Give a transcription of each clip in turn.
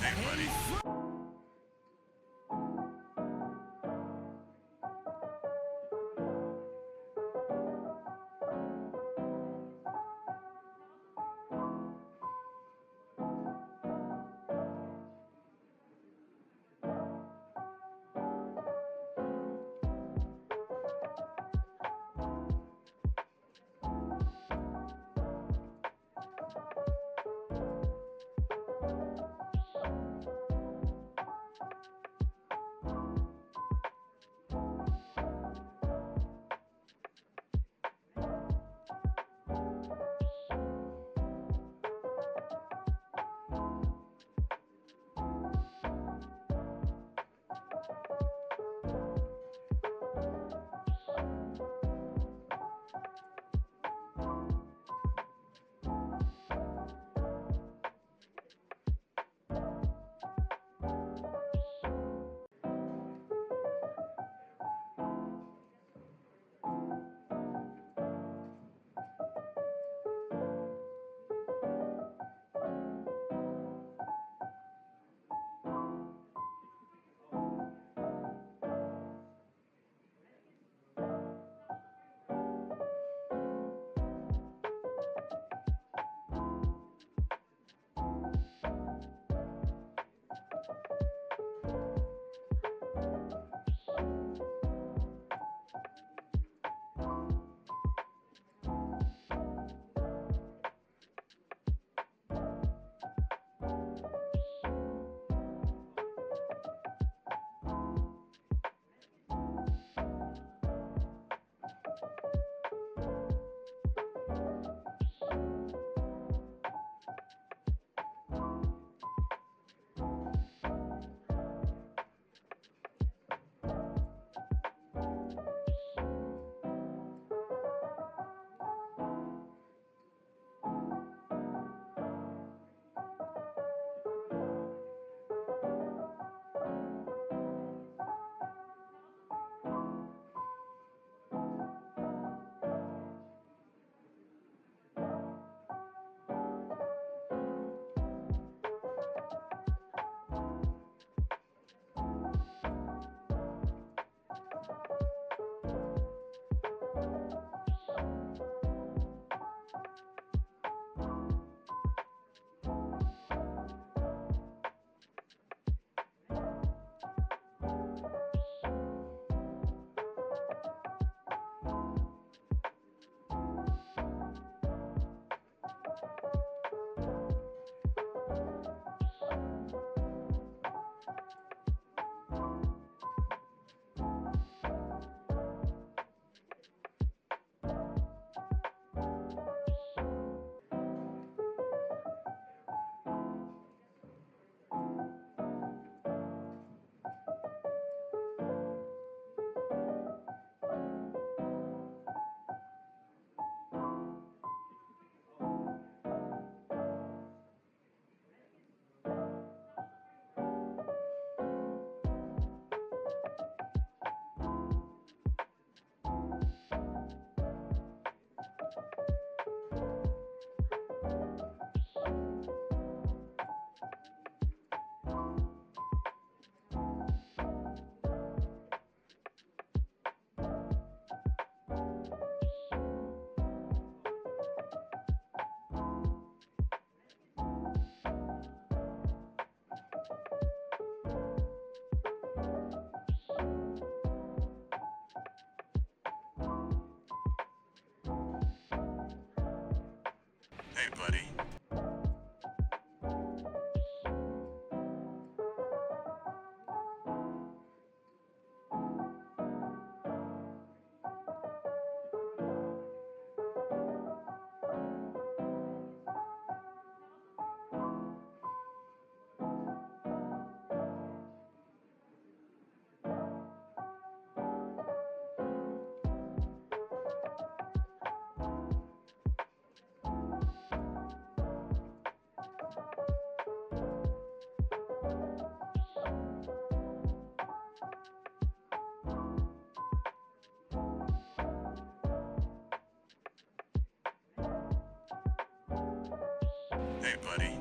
Hey, buddy. Hey, buddy.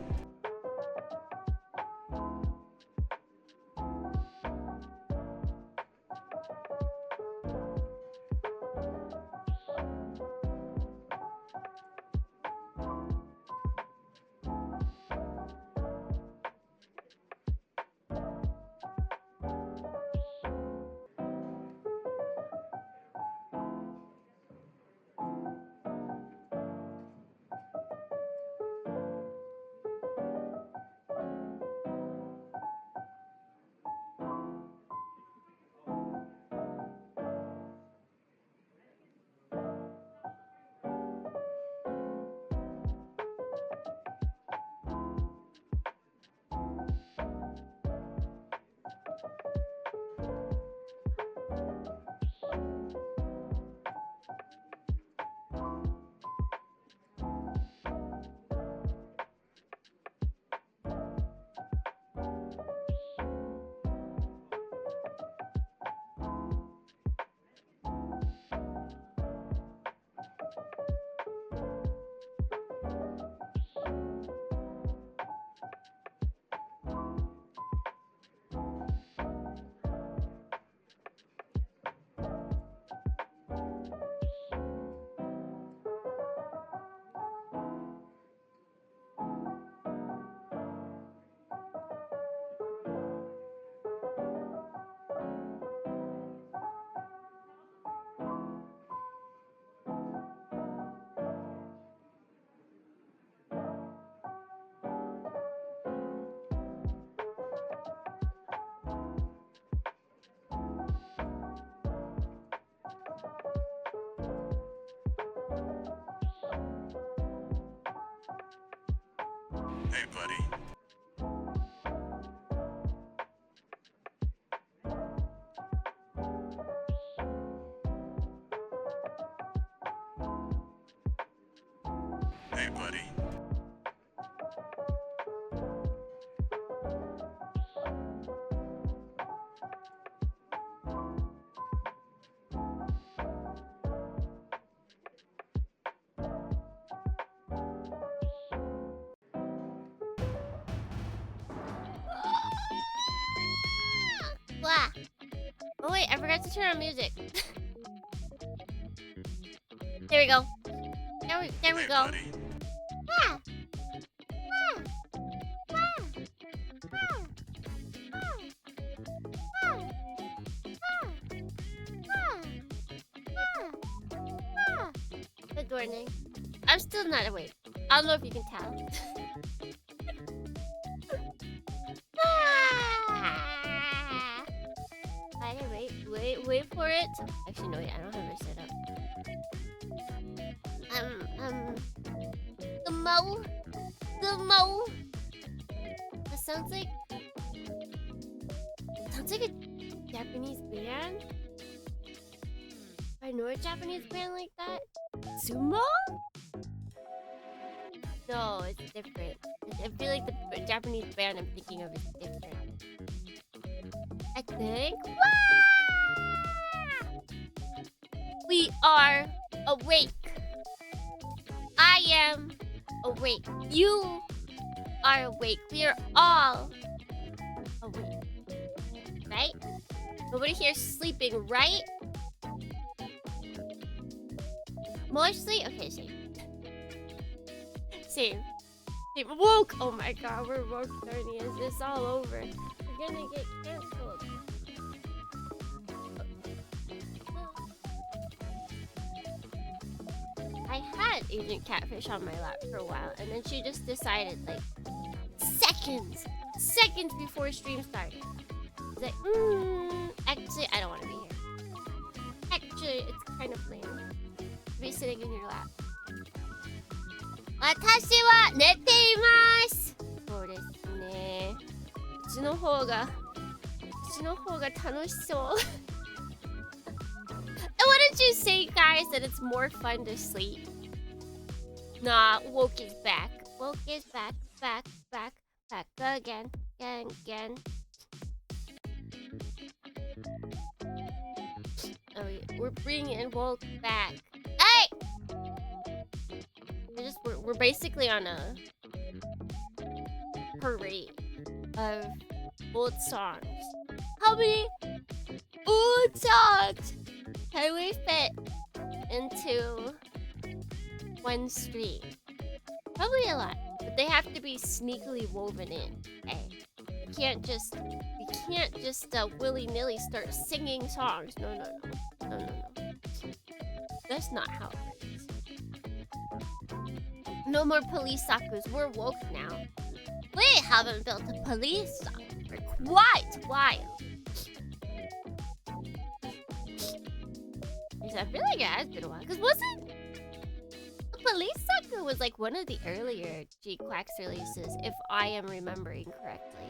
Hey, buddy. Hey, buddy. Blah. Oh wait, I forgot to turn on music. There we go. There we Hey, go. buddy. Ah. Good morning. I'm still not awake. I don't know if you can tell. Wait for it. Actually, no, wait, I don't have it set up. The mo. That sounds like a Japanese band. I know a Japanese band like that. Sumo? No, it's different. I feel like the Japanese band I'm thinking of is different. I think. We are awake. I am awake. You are awake. We are all awake. Right? Nobody here is sleeping, right? Mostly? Okay, same. Same. Woke! Oh my god, we're woke 30. Is this all over? We're gonna get canceled. I had Agent Catfish on my lap for a while, and then she just decided, like, seconds before stream started. She's like, actually, I don't want to be here. Actually, it's kind of lame to be sitting in your lap. 私は寝ています。そうですね。うちの方が楽しそう。And wouldn't you say, guys, that it's more fun to sleep? Nah, woke is back. Woke is back again. Oh, we're bringing woke back. Hey! We're basically on a parade of old songs. How many old songs can we fit into one stream? Probably a lot, but they have to be sneakily woven in. Okay, we can't just willy-nilly start singing songs. No. That's not how it works. No more police sakus. We're woke now. We haven't built a police saku for quite a while. I feel like it has been a while. Because wasn't Police Saku was like one of the earlier G-Quacks releases, if I am remembering correctly.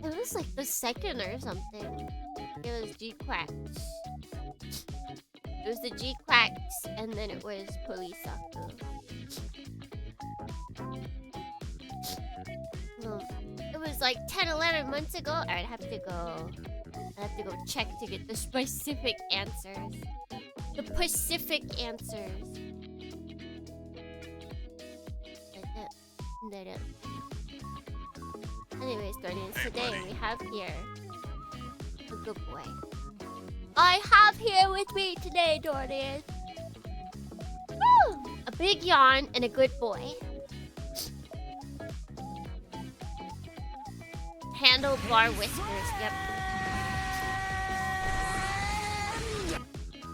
It was like the second or something. It was G-Quacks. It was the G-Quacks, and then it was Police Saku. It was like 10-11 months ago. I'd have to go check to get the specific answers. The Pacific answers. Anyways, Guardians, today we have here a good boy. I have here with me today, Guardians, a big yawn and a good boy. Handlebar whiskers, yep.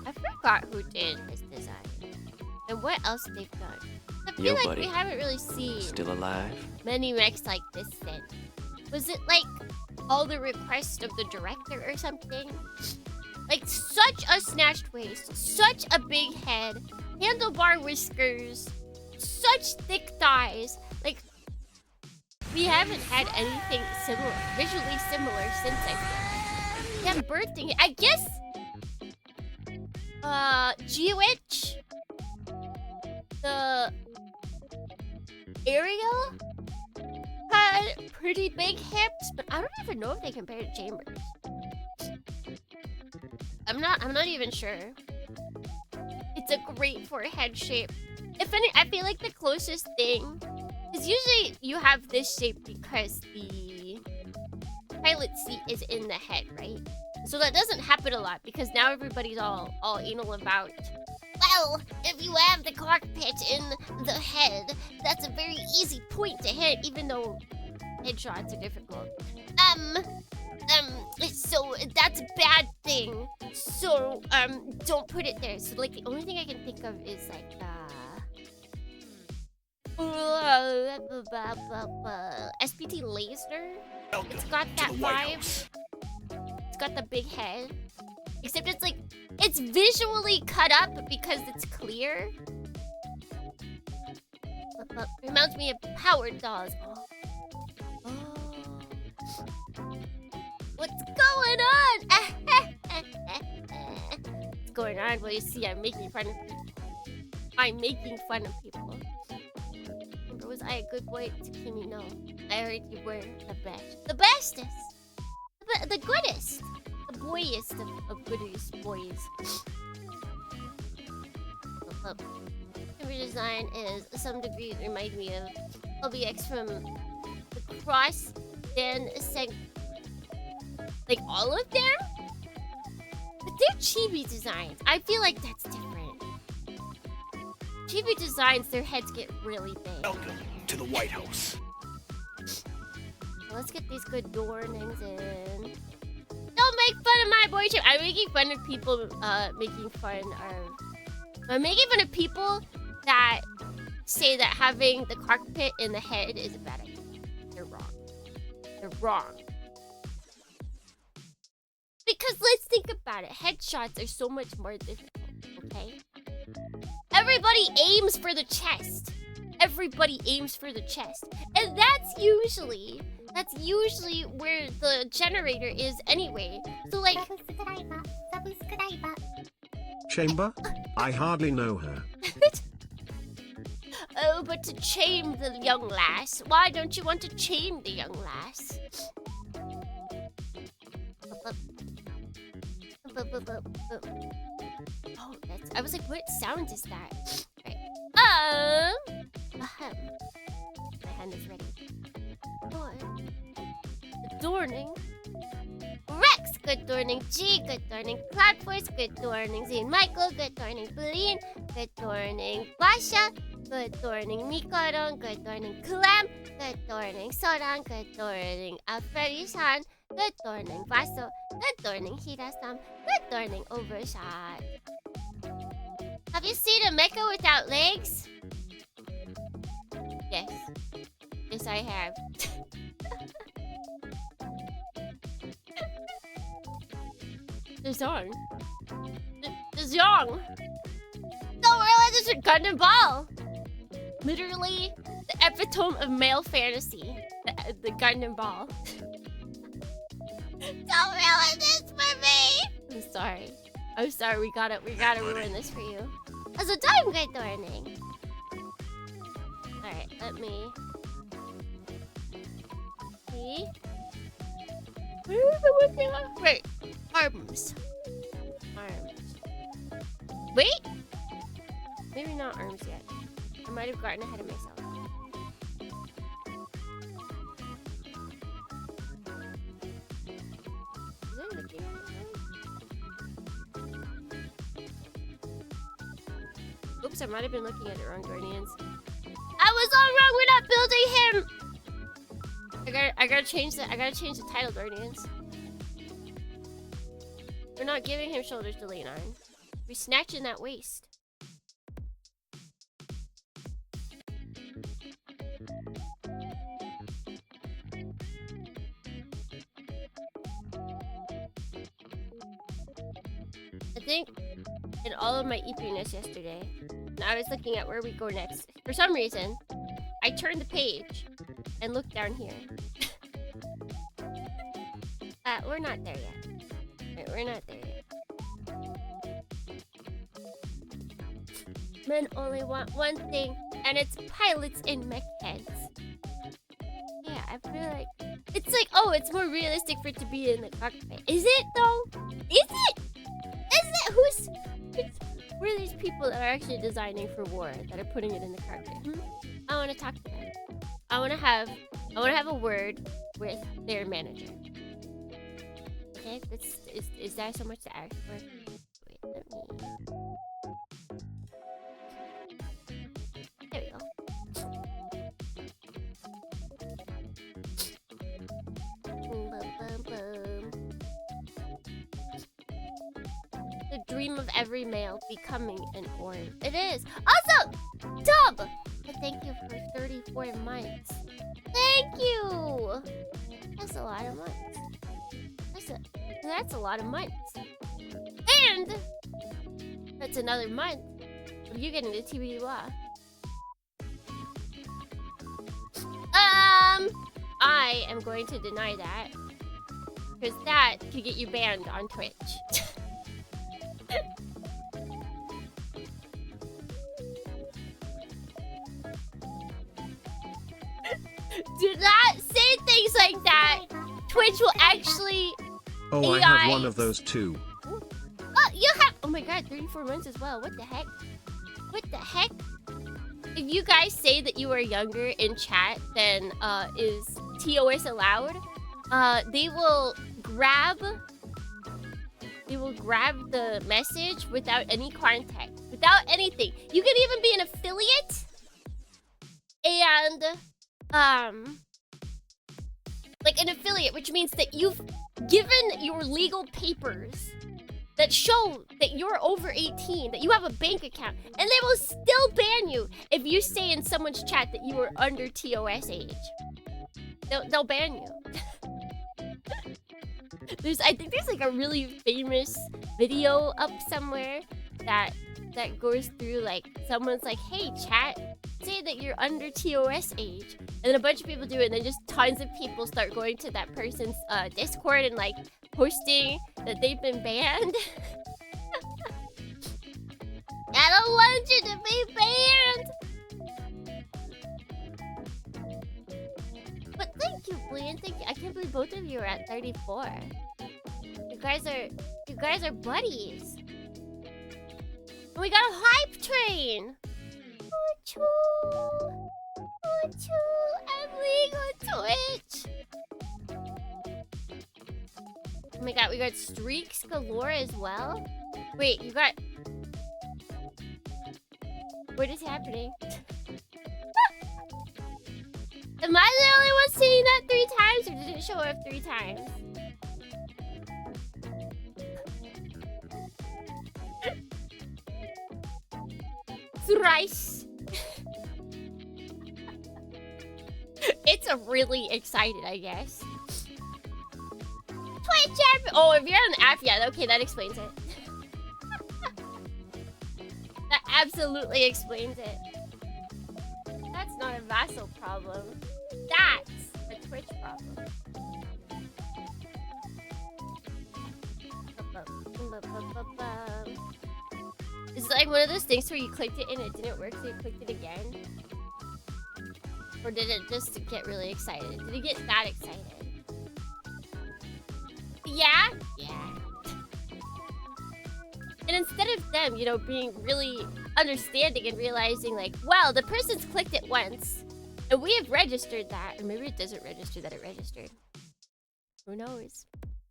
I forgot who did his design and what else they've done. I feel like we haven't really seen still alive many mechs like this then. Was it like all the requests of the director or something? Like such a snatched waist, such a big head, handlebar whiskers, such thick thighs. Like, we haven't had anything similar, visually similar since I feel. Yeah, birthing. I guess. G-Witch, the Ariel had pretty big hips, but I don't even know if they compare to Chambers. I'm not even sure. It's a great forehead shape. If any, I feel like the closest thing is usually you have this shape because the pilot seat is in the head, right? So that doesn't happen a lot because now everybody's all anal about, well, if you have the cockpit in the head, that's a very easy point to hit, even though headshots are difficult. So that's a bad thing. So, don't put it there. So, like, the only thing I can think of is, like, SPT Laser. It's got that vibe. It's got the big head. Except it's, like, it's visually cut up because it's clear. Reminds me of Power Dolls. What's going on? What's going on? Well, you see, I'm making fun of people. I'm making fun of people. Remember, was I a good boy? Tsukimi, no. I heard you were the best. The bestest! The goodest! The boyiest of goodiest boys. Cover design is, to some degree, remind me of LBX from the Cross, then like all of them? But they're chibi designs. I feel like that's different. Chibi designs, their heads get really big. Welcome to the White House. Let's get these good dornings in. Don't make fun of my boy shape. I'm making fun of people making fun of... I'm making fun of people that say that having the cockpit in the head is a bad idea. They're wrong. They're wrong. Because let's think about it. Headshots are so much more difficult, okay? Everybody aims for the chest. Everybody aims for the chest. And that's usually where the generator is anyway. So like... Chamber? I hardly know her. Oh, but to chain the young lass. Why don't you want to chain the young lass? Oh, that's... I was like, what sound is that? Right. My hand is ready. Adorning. Rex, good dorning. G, good dorning. Cloudforce, good dorning. Zane Michael, good dorning. Feline, good dorning. Basha, good dorning. Mikoron, good dorning. Clem, good dorning. Soran, good dorning. Alfredi-san, good dorning. Vaso, good dorning. Hira-san, good dorning. Overshot. Have you seen a mecha without legs? Yes. Yes, I have. The song. The song. Don't realize it's a Gundam Ball. Literally the epitome of male fantasy. The Gundam Ball. Don't realize this for me. I'm sorry. I'm sorry. We gotta ruin this for you. As a time good dorning. Alright, let me see. Wait. Arms. Wait! Maybe not arms yet. I might have gotten ahead of myself. Is it looking at it? Oops, I might have been looking at it wrong, Guardians. I was all wrong! We're not building him! I gotta change the title, Guardians. We're not giving him shoulders to lean on. We're snatching that waist. I think in all of my eepiness yesterday, And I was looking at where we go next. For some reason, I turned the page and looked down here. We're not there yet. Wait, we're not there yet. Men only want one thing, and it's pilots in mech heads. Yeah, I feel like it's like, oh, it's more realistic for it to be in the cockpit. Is it though? Is it? Is it? Who are these people that are actually designing for war that are putting it in the cockpit? I want to talk to them. I want to have a word with their manager. Okay, is that so much to ask for? Wait, let me. There we go. The dream of every male becoming an orb. It is. Also, Dub! Thank you for 34 months. Thank you! That's a lot of months. That's a lot of months. And that's another month of you getting the TBD law. I am going to deny that. Because that could get you banned on Twitch. Do not say things like that. Twitch will actually. Oh, I have one of those too. Oh, you have. Oh my god, 34 months as well. What the heck? What the heck? If you guys say that you are younger in chat than is TOS allowed, they will grab the message without any context, without anything. You can even be an affiliate and like an affiliate, which means that you've given your legal papers that show that you're over 18, that you have a bank account, and they will still ban you if you say in someone's chat that you are under TOS age. They'll ban you. I think there's like a really famous video up somewhere that goes through, like, someone's like, hey chat, say that you're under TOS age, and then a bunch of people do it, and then just tons of people start going to that person's Discord and like posting that they've been banned. I don't want you to be banned. But thank you, Blean. Thank you. I can't believe both of you are at 34. You guys are buddies. And we got a hype train. Emily on Twitch. Oh my god, we got streaks galore as well. Wait, you got. What is happening? Am I the only one seeing that 3 times, or did it show up 3 times? Thrice. It's a really excited, I guess. Twitch app. Oh, if you're on the app, yeah, okay, that explains it. That absolutely explains it. That's not a Vassal problem. That's a Twitch problem. Is it like one of those things where you clicked it and it didn't work, so you clicked it again? Or did it just get really excited? Did it get that excited? Yeah? Yeah. And instead of them, you know, being really understanding and realizing, like, well, the person's clicked it once, and we have registered that. Or maybe it doesn't register that it registered. Who knows?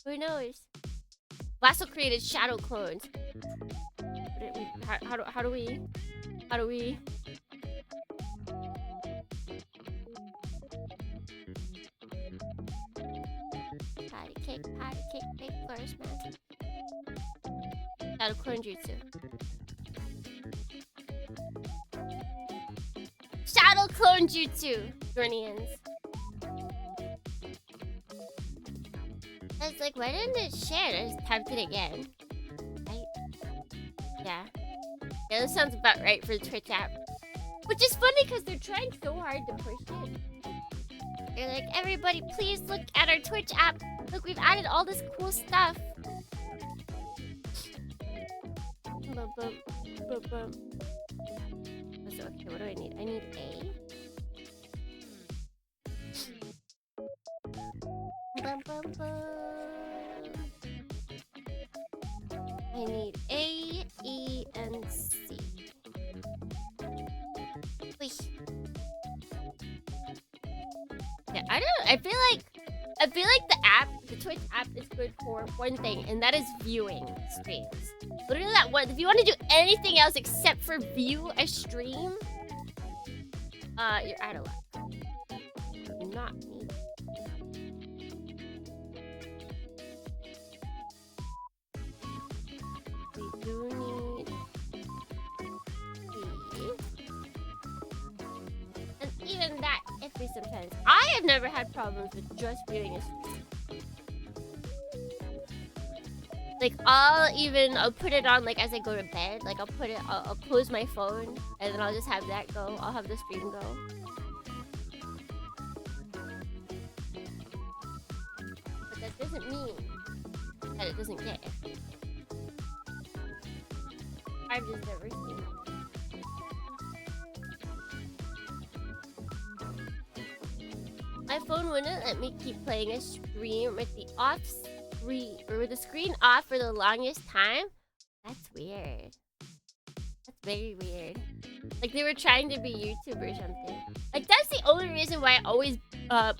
Who knows? Vassal created shadow clones. How do we? Patty cake, big flourish, man. Shadow clone jutsu. Shadow clone jutsu, Jornians. I was like, why didn't it share? I just typed it again. Right? Yeah. Yeah, that sounds about right for the Twitch app. Which is funny because they're trying so hard to push it. They're like, everybody, please look at our Twitch app. Look, we've added all this cool stuff. Bum, bum, bum, bum. So, okay, what do I need? I need A. Bum, bum, bum. I need A, E, and C. Whee. Yeah, I feel like the app, the Twitch app is good for one thing, and that is viewing streams. Literally that one. If you want to do anything else except for view a stream, you're out of luck. You do not need it. We do need B. And even that iffy sometimes. I have never had problems with just viewing a stream. Like I'll put it on like as I go to bed. Like I'll close my phone and then I'll just have that go. I'll have the stream go. But that doesn't mean that it doesn't get iffy. I've just never seen it. My phone wouldn't let me keep playing a stream with the with the screen off for the longest time. That's weird. That's very weird. Like they were trying to be YouTube or something. Like that's the only reason why I always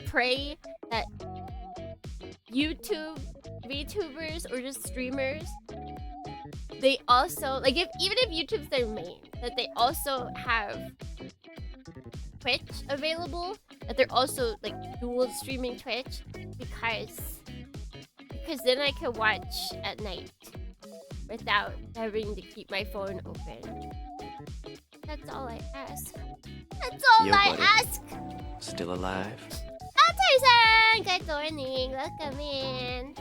pray that YouTube VTubers or just streamers, they also like even if YouTube's their main, that they also have Twitch available, that they're also like dual streaming Twitch because then I can watch at night without having to keep my phone open. That's all I ask. That's all Yo, I buddy. ask. Still alive? Tyson, good morning. Welcome in.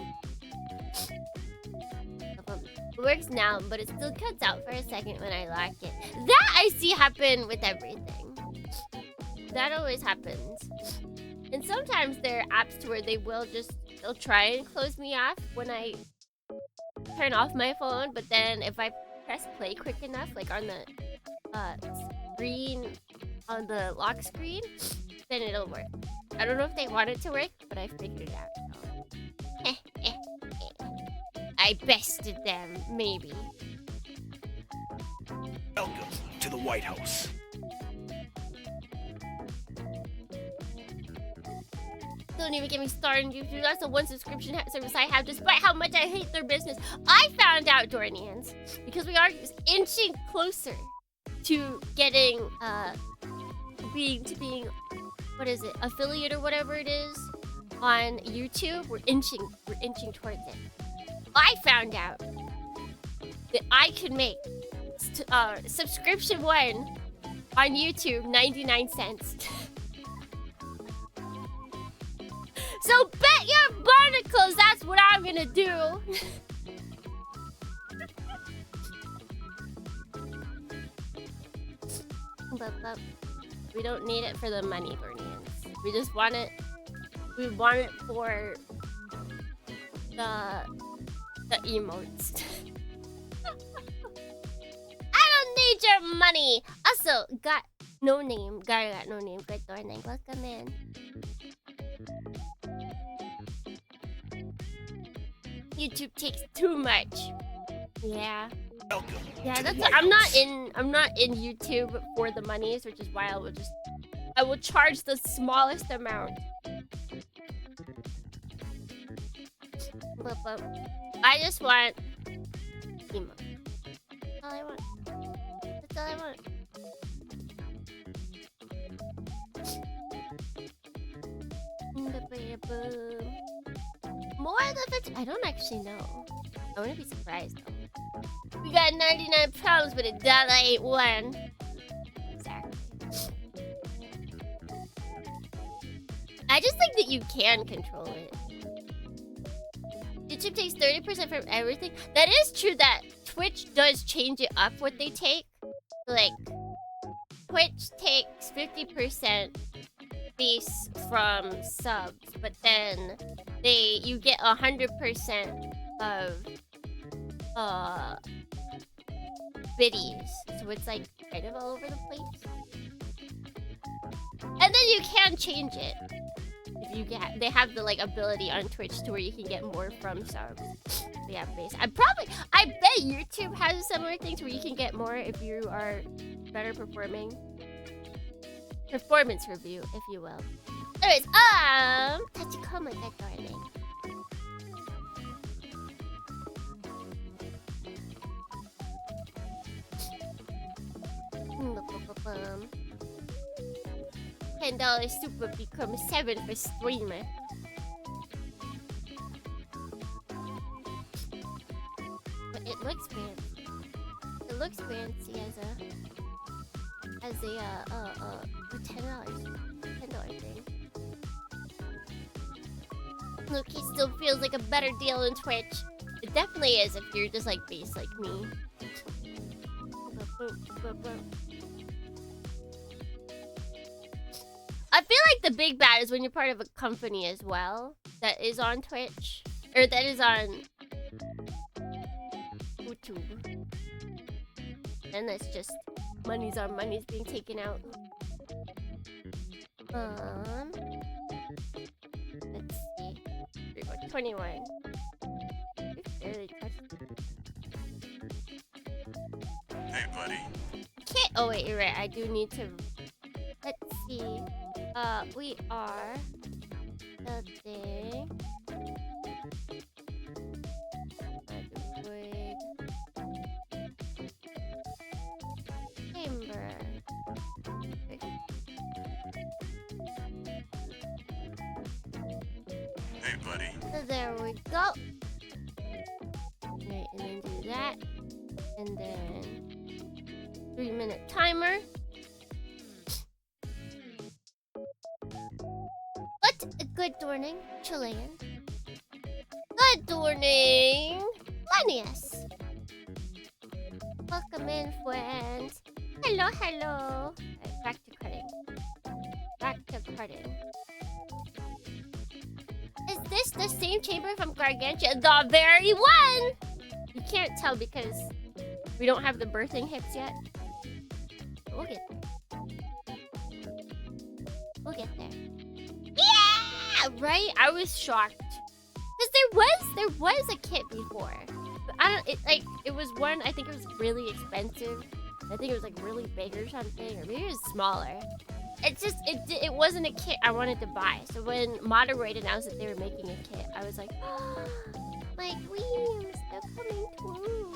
It works now, but it still cuts out for a second when I lock it. That I see happen with everything. That always happens. And sometimes there are apps to where they'll try and close me off when I turn off my phone, but then if I press play quick enough, like on the screen, on the lock screen, then it'll work. I don't know if they want it to work, but I figured it out. So. I bested them, maybe. Welcome to the White House. Don't even get me started on YouTube. That's the one subscription service I have, despite how much I hate their business. I found out, Dornians, because we are inching closer to getting, being, what is it, affiliate or whatever it is, on YouTube. We're inching towards it. I found out that I could make subscription one on YouTube 99 cents. So bet your barnacles that's what I'm gonna do. But we don't need it for the money, Bernians. We just want it. We want it for the emotes. I don't need your money. Also, got no name. Guy got no name. Good morning. Welcome in. YouTube takes too much. Yeah. Welcome. Yeah, to the that's White I'm House. not in YouTube for the monies, which is why I will charge the smallest amount. But I just want emote. That's all I want. That's all I want. More than 50. I don't actually know. I wouldn't be surprised though. We got 99 problems, but $1 ain't one. Exactly. I just think that you can control it. YouTube takes 30% from everything. That is true that Twitch does change it up what they take. Like, Twitch takes 50% base from subs, but then you get 100% of biddies. So it's like kind of all over the place. And then you can change it. If you get, they have the like ability on Twitch to where you can get more from subs. So yeah, base. I bet YouTube has similar things where you can get more if you are better performing. Performance review, if you will. Anyways, Tachikoma, that darling. $10 super becomes 7 for streamer. But it looks fancy. It looks fancy as a $10 thing. Look, he still feels like a better deal in Twitch. It definitely is if you're just like base like me. I feel like the big bad is when you're part of a company as well that is on Twitch or that is on YouTube. And that's just money's being taken out. Let's see. 21. We barely touched it. Hey, buddy. Okay. Oh wait, you're right. I do need to. Let's see. We are building Moderoid chamber. Hey, buddy. So there we go. Right, and then do that, and then 3-minute timer. Good morning, Chilean. Good morning, Lanius. Welcome in, friends. Hello, hello. Right, back to cutting. Is this the same chamber from Gargantua? The very one! You can't tell because we don't have the birthing hips yet. We'll get there. We'll get there. Yeah! Right? I was shocked. Because there was a kit before. But it was one, I think it was really expensive. I think it was like really big or something. Or maybe it was smaller. It wasn't a kit I wanted to buy. So when Moderoid announced that they were making a kit, I was like, oh, my queens, they're coming too.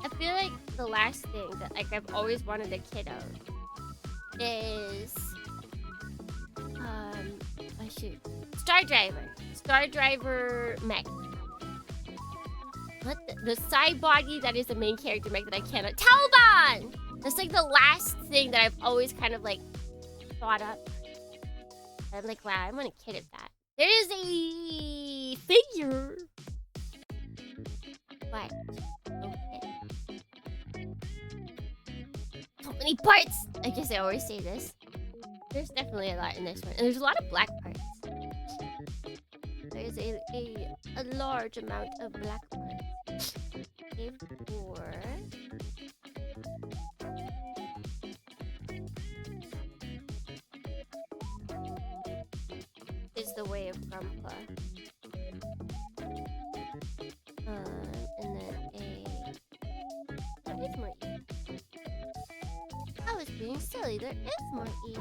I feel like the last thing that like I've always wanted a kit of is Star Driver mech. What the side body that is the main character mech that I cannot. Talbot! That's like the last thing that I've always kind of like thought up. I'm like, wow, I want a kit of that. There is a figure. What? Okay. So many parts! I guess I always say this. There's definitely a lot in this one. And there's a lot of black parts. There's a large amount of black parts. A4. Is the way of Grandpa. And then there is more E. I was being silly. There is more E's.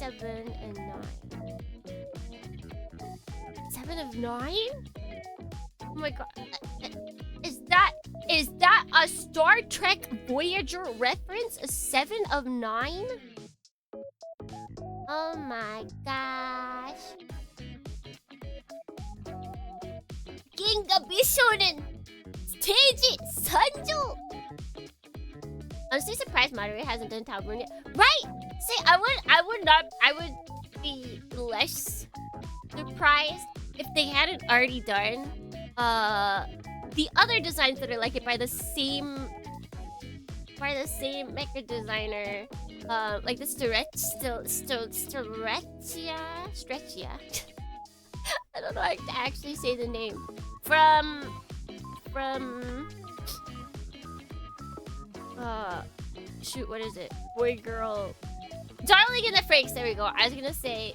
E7 and 9. 7 of 9? Oh my god. Is that a Star Trek Voyager reference? A 7 of 9? Oh my gosh. Ginga Bishonen! Stage Sanjo! I'm still surprised Moderoid hasn't done Talburn yet. Right! See, I would be less surprised if they hadn't already done the other designs that are like it by the same mecha designer. Like the Stretchia. I don't know how to actually say the name. From shoot, what is it? Boy, girl, Darling in the Franxx. There we go. I was gonna say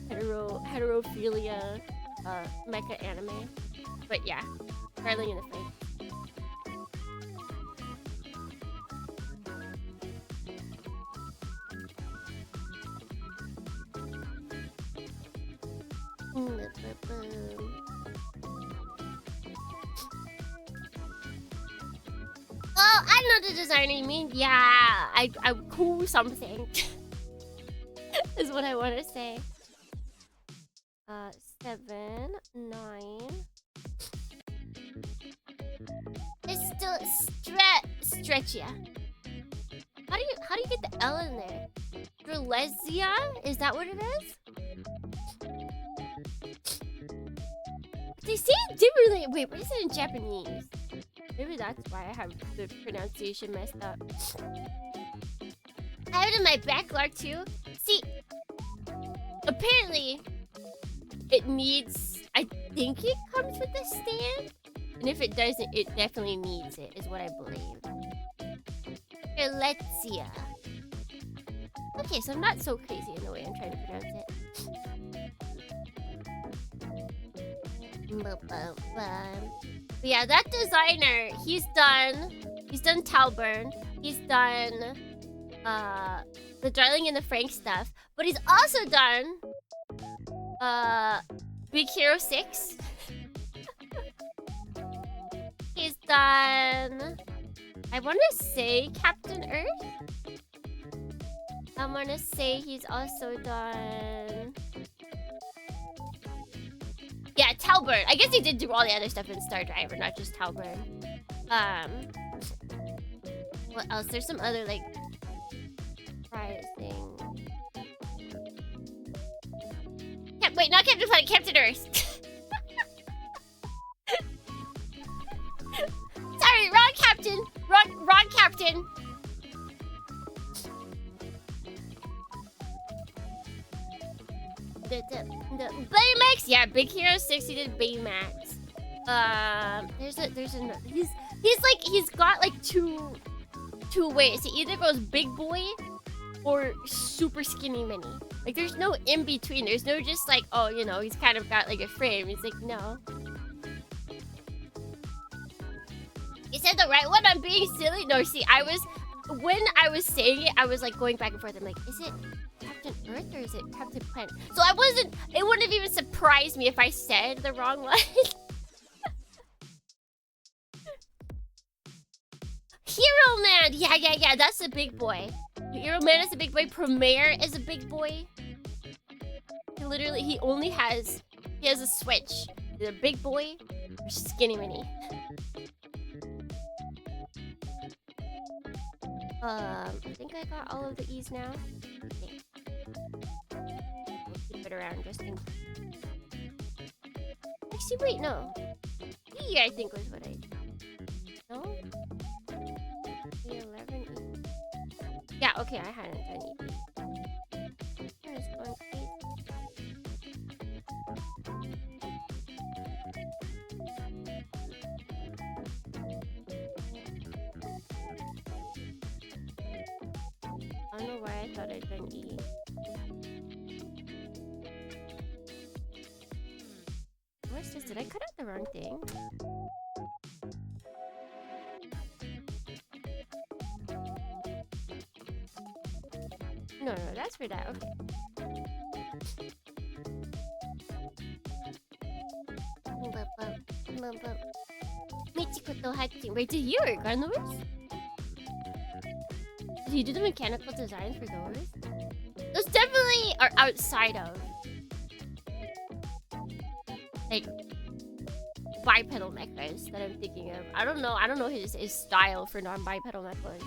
heterophilia mecha anime, but yeah, Darling in the Franxx. Oh, I know the designer you mean. Yeah, I cool something. Is what I want to say. 7, 9. It's still Stretchia. How do you get the L in there? Drelesia? Is that what it is? They say it differently. Wait, what is it in Japanese? Maybe that's why I have the pronunciation messed up. I have it in my backlog too. See, apparently it needs, I think it comes with a stand. And if it doesn't, it definitely needs it, is what I believe. Drelesia. Okay, so I'm not so crazy in the way I'm trying to pronounce it. But yeah, that designer, he's done Talburn, he's done the Darling in the Franxx stuff, but he's also done Big Hero 6. He's done, I want to say Captain Earth. I want to say he's also done, yeah, Talburn. I guess he did do all the other stuff in Star Driver, not just Talburn. What else? There's some other like surprising. Yeah, wait, not Captain Planet, Captain Earth. Sorry, wrong captain. Wrong captain. The Baymax, yeah, Big Hero 6, he did Baymax. There's another. He's got like two ways. He either goes big boy or super skinny mini. Like there's no in between. There's no just like, oh, you know, he's kind of got like a frame. He's like, no. You said the right one. I'm being silly. No, see, when I was saying it, I was like going back and forth. I'm like, is it Captain Earth or is it Captain Planet? So it wouldn't have even surprised me if I said the wrong one. Hero Man! Yeah, that's a big boy. Hero Man is a big boy. Premier is a big boy. He only has, he has a switch. Either big boy or skinny mini. I think I got all of the E's now. Okay. We'll keep it around just in case. Actually, wait, no. E, I think was what I did. No? E11, E. Yeah, okay, I hadn't done E. There's one, E. I don't know why I thought I'd done E. What's this? Did I cut out the wrong thing? No, that's for that. Okay. Michiko to Hachi. Wait, did you work on those? Did you do the mechanical designs for those? Those definitely are outside of like bipedal mechas that I'm thinking of. I don't know his style for non-bipedal mechas.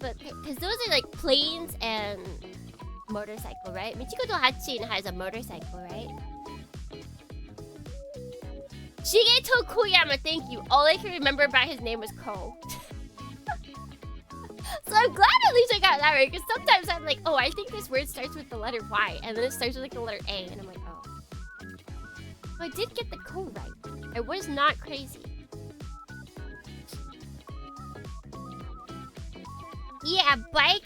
but because those are like planes and motorcycle, right? Michiko to Hachin has a motorcycle, right? Shigeto Koyama, thank you. All I can remember about his name was Ko. So I'm glad at least I got that right, because sometimes I'm like, oh, I think this word starts with the letter Y, and then it starts with like the letter A, and I'm like, oh. So I did get the Ko right. I was not crazy. Yeah, bike.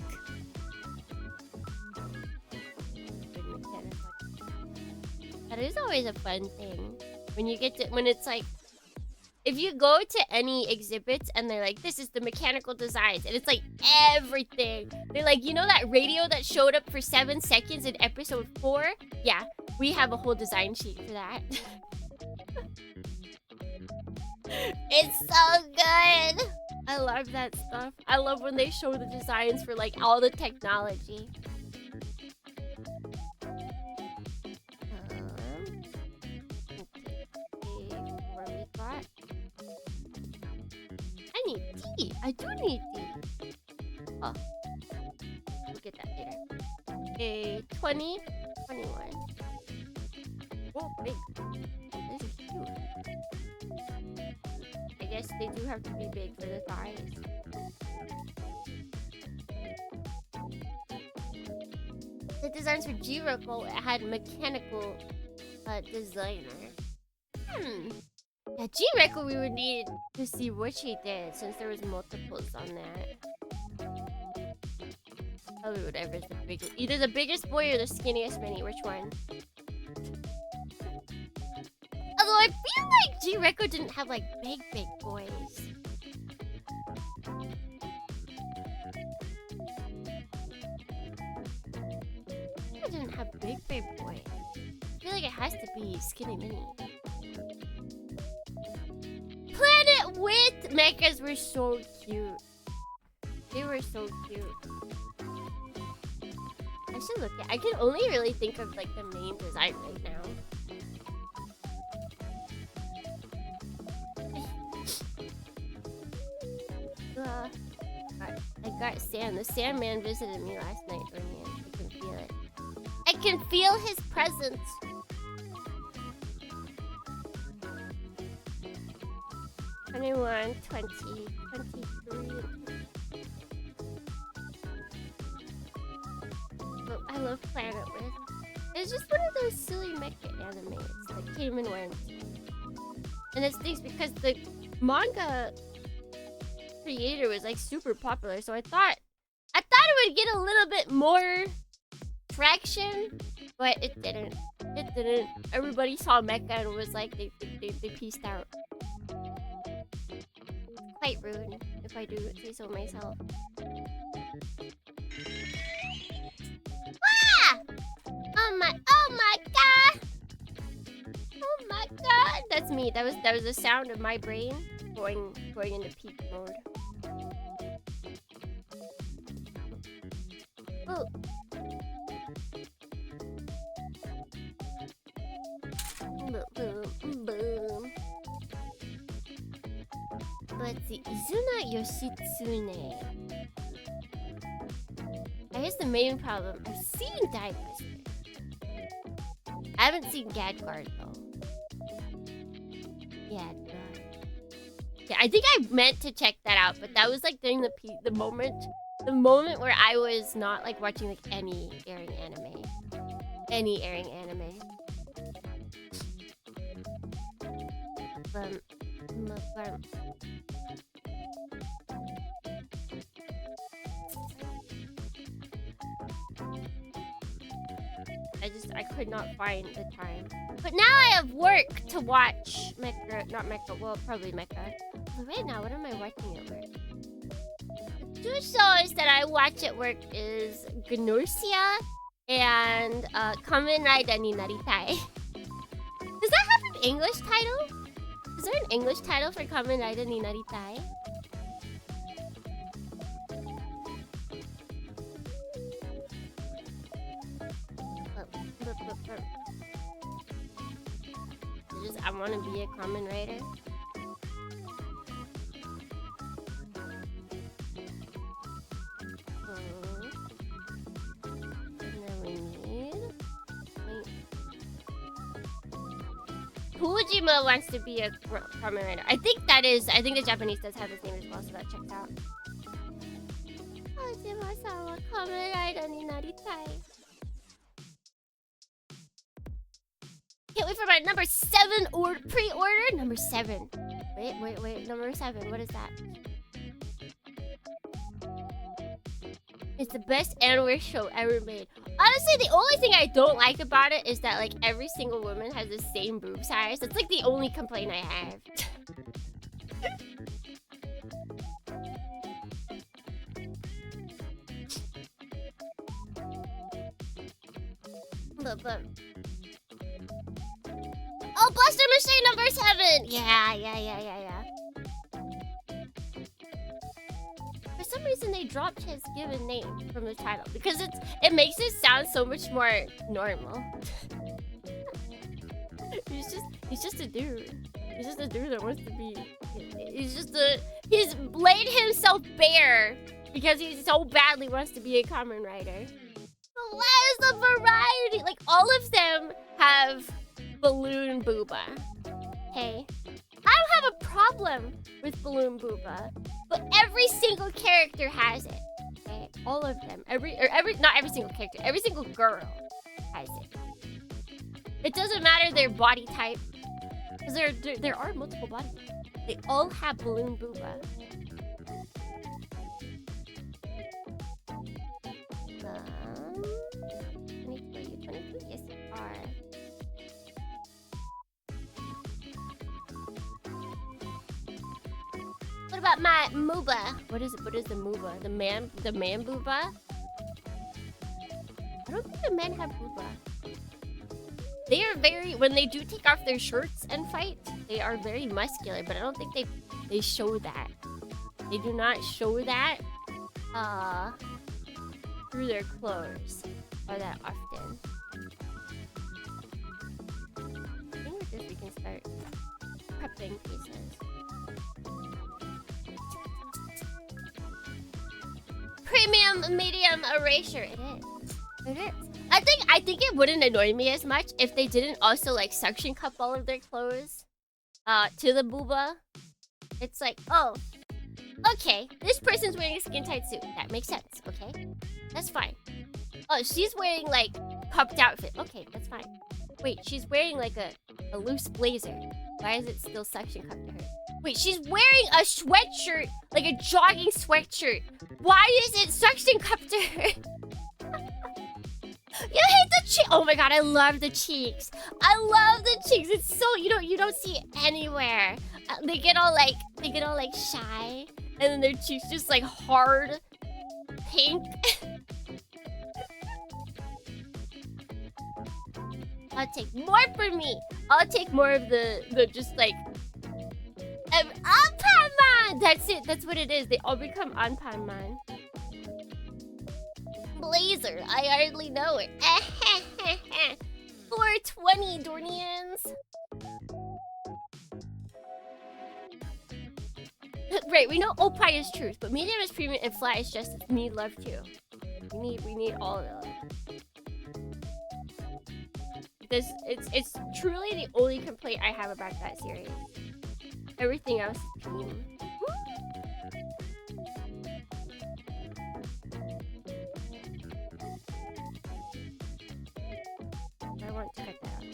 That is always a fun thing. When you get to, when it's like, if you go to any exhibits and they're like, this is the mechanical designs, and it's like everything. They're like, you know that radio that showed up for 7 seconds in episode 4? Yeah, we have a whole design sheet for that. It's so good. I love that stuff. I love when they show the designs for like all the technology. I need D. I do need D. Oh. We'll get that later. A 20, 21. Oh, big. These are cute. I guess they do have to be big for the thighs. The designs for Jiroko had mechanical designer. Yeah, G-Record we would need to see what she did since there was multiples on that. Probably whatever's the biggest. Either the biggest boy or the skinniest mini. Which one? Although I feel like G-Record didn't have like big boys. It didn't have big boy. I feel like it has to be skinny mini. Planet with mechas were so cute. They were so cute. I should look at. I can only really think of like the main design right now. I got Sam. The Sandman visited me last night, Orman. I can feel it. I can feel his presence. Twenty-one, 20, 23. But I love Planet With. It's just one of those silly mecha animes that came and went. And it stinks because the manga creator was like super popular, so I thought it would get a little bit more traction, but it didn't. It didn't. Everybody saw mecha and was like they pieced out. Quite rude, if I do say so myself. Ah! Oh my god! Oh my god! That's me. That was the sound of my brain going into peak mode. Oh. Boom, boom. Let's see. Izuna Yoshitsune. I guess the main problem. I've seen Diebuster. I haven't seen Gadguard though. Gadguard. Yeah, I think I meant to check that out, but that was like during the moment where I was not like watching like any airing anime. I could not find the time. But now I have work to watch Mecha, not Mecha, well, probably Mecha. But right now, what am I watching at work? The 2 shows that I watch at work is Gnorsia and Kamen Rider ni Naritai. Does that have an English title? Is there an English title for Kamen Rider ni Naritai? I want to be a Kamen Rider. Fujima wants to be a Kamen Rider. I think the Japanese does have his name as well, so that checks out. Fujima-san wa Kamen Rider ni naritai. Can't wait for my number 7 or pre-order. Number 7. Wait. Number 7. What is that? It's the best anime show ever made. Honestly, the only thing I don't like about it is that like every single woman has the same boob size. That's like the only complaint I have. but oh, Buster Machine number 7. Yeah. For some reason, they dropped his given name from the title because it makes it sound so much more normal. he's just a dude. He's just a dude that wants to be. He's laid himself bare because he so badly wants to be a Kamen Rider. But why is the variety? Like all of them have balloon booba. Hey, I don't have a problem with balloon booba, but every single character has it. Okay, all of them. Not every single character. Every single girl has it. It doesn't matter their body type, because there are multiple body types. They all have balloon booba. 23, yes, they are. What about my mooba? What is the mooba? The man booba? I don't think the men have booba. They are very, when they do take off their shirts and fight, they are very muscular, but I don't think they show that. They do not show that through their clothes or that often. I think with this we can start prepping pieces. Premium medium erasure. It is. I think it wouldn't annoy me as much if they didn't also like suction cup all of their clothes to the booba. It's like, oh, okay, this person's wearing a skin tight suit. That makes sense, okay? That's fine. Oh, she's wearing like cupped outfit. Okay, that's fine. Wait, she's wearing like a loose blazer. Why is it still suction cupped to her? Wait, she's wearing a sweatshirt, like a jogging sweatshirt. Why is it suction cupped to her? You hate the cheek. Oh my god, I love the cheeks. I love the cheeks. It's so you don't see it anywhere. They get all like shy, and then their cheeks just like hard pink. I'll take more for me. I'll take more of the just like Anpanman. That's it. That's what it is. They all become Anpanman. Blazer. I hardly know it. 420 Dornians. Right, we know Opie is truth, but medium is premium and flat is just we need love too. We need all of them. It's truly the only complaint I have about that series. Everything else is premium. I want to cut that out.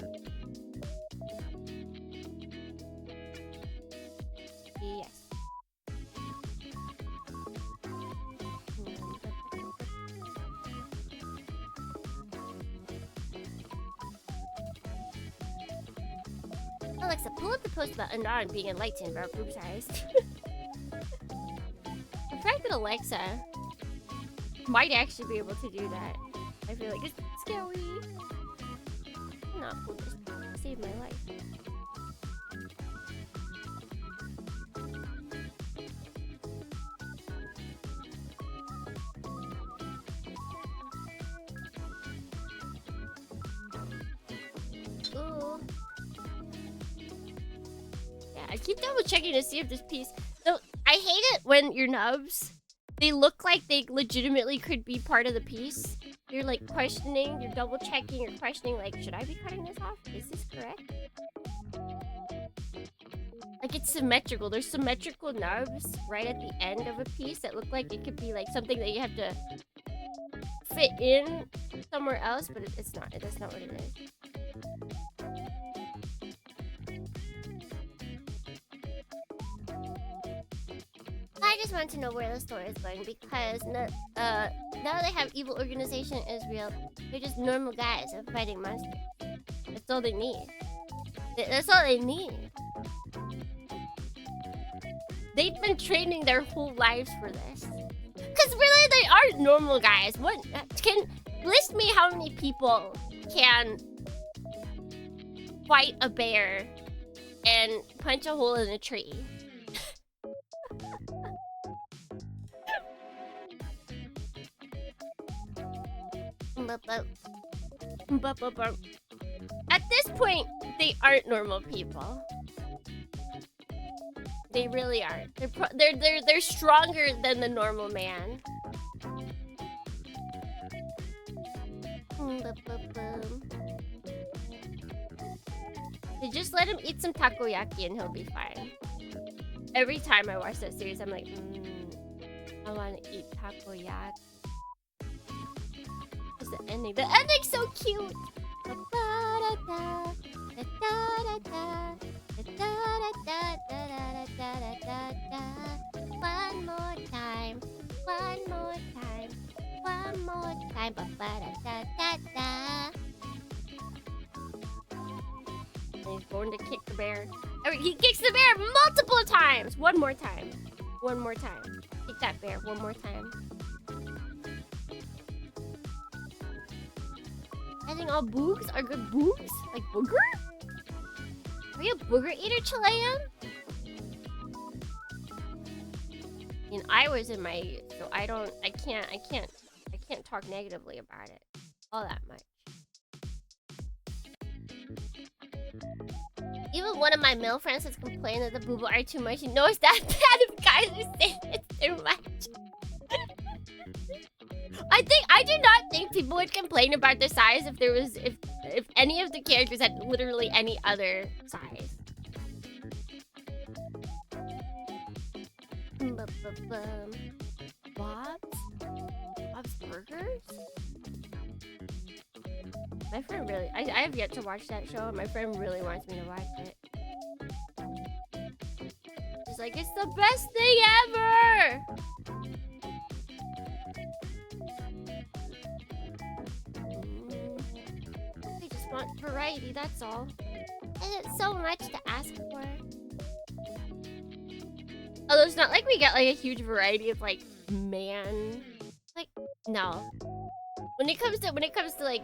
Yes. Alexa, pull up the post about Anon being enlightened about group size. The fact that Alexa might actually be able to do that, I feel like it's scary. Not will just save my life. Ooh. Yeah, I keep double checking to see if this piece. So I hate it when your nubs, they look like they legitimately could be part of the piece. You're like questioning, you're double checking, you're questioning like, should I be cutting this off? Is this correct? Like it's symmetrical. There's symmetrical nubs right at the end of a piece that look like it could be like something that you have to fit in somewhere else, but it's not. That's not what it is. I just want to know where the story is going because now they have evil organization in Israel. They're just normal guys and fighting monsters. That's all they need. That's all they need. They've been training their whole lives for this. Cause really, they aren't normal guys. What can list me how many people can fight a bear and punch a hole in a tree? At this point, they aren't normal people. They really aren't. They're stronger than the normal man. They just let him eat some takoyaki and he'll be fine. Every time I watch that series, I'm like, I want to eat takoyaki. What's the ending? The ending's so cute. One more time, one more time, one more time. And he's going to kick the bear. He kicks the bear multiple times. One more time. One more time. Kick that bear one more time. I think all boogs are good boogs? Like booger? Are you a booger eater, Chilean? I mean, I was in my youth, so I can't talk negatively about it all that much. Even one of my male friends has complained that the booba are too much. You know it's that bad if guys are saying it's too much. I do not think people would complain about the size if any of the characters had literally any other size. Bob's Burgers? My friend really... I have yet to watch that show, and my friend really wants me to watch it. She's like, it's the best thing ever! I just want variety, that's all. And it's so much to ask for. Although it's not like we get like a huge variety of like man, like no. When it comes to like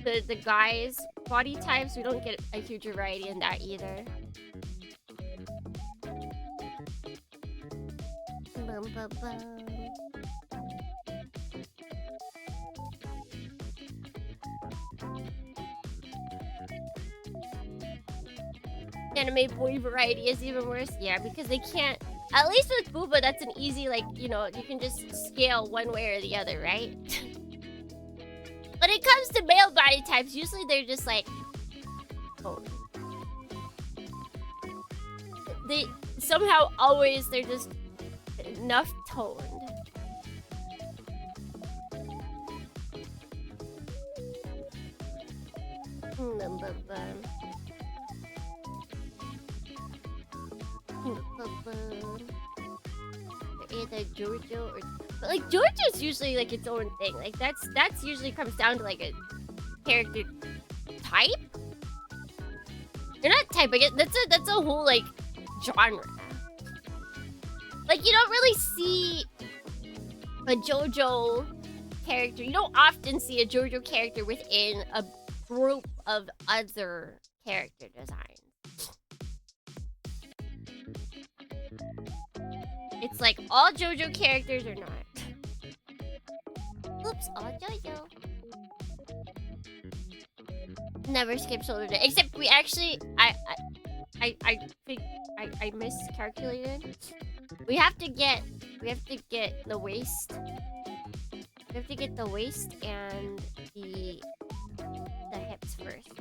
the guys' body types, we don't get a huge variety in that either. Bum, bum, bum. Anime boy variety is even worse. Yeah, because they can't. At least with Booba, that's an easy, like, you know, you can just scale one way or the other, right? When it comes to male body types, usually they're just like, oh. They somehow always they're just enough toned. Either JoJo or, but like JoJo's usually like its own thing. Like that's usually comes down to like a character type. You're not type, but that's a whole like genre. Like you don't really see a JoJo character. You don't often see a JoJo character within a group of other character designs. It's like all JoJo characters or not. Oops, all JoJo. Never skip shoulder day. Except we actually, I think I miscalculated. We have to get the waist. We have to get the waist and the hips first.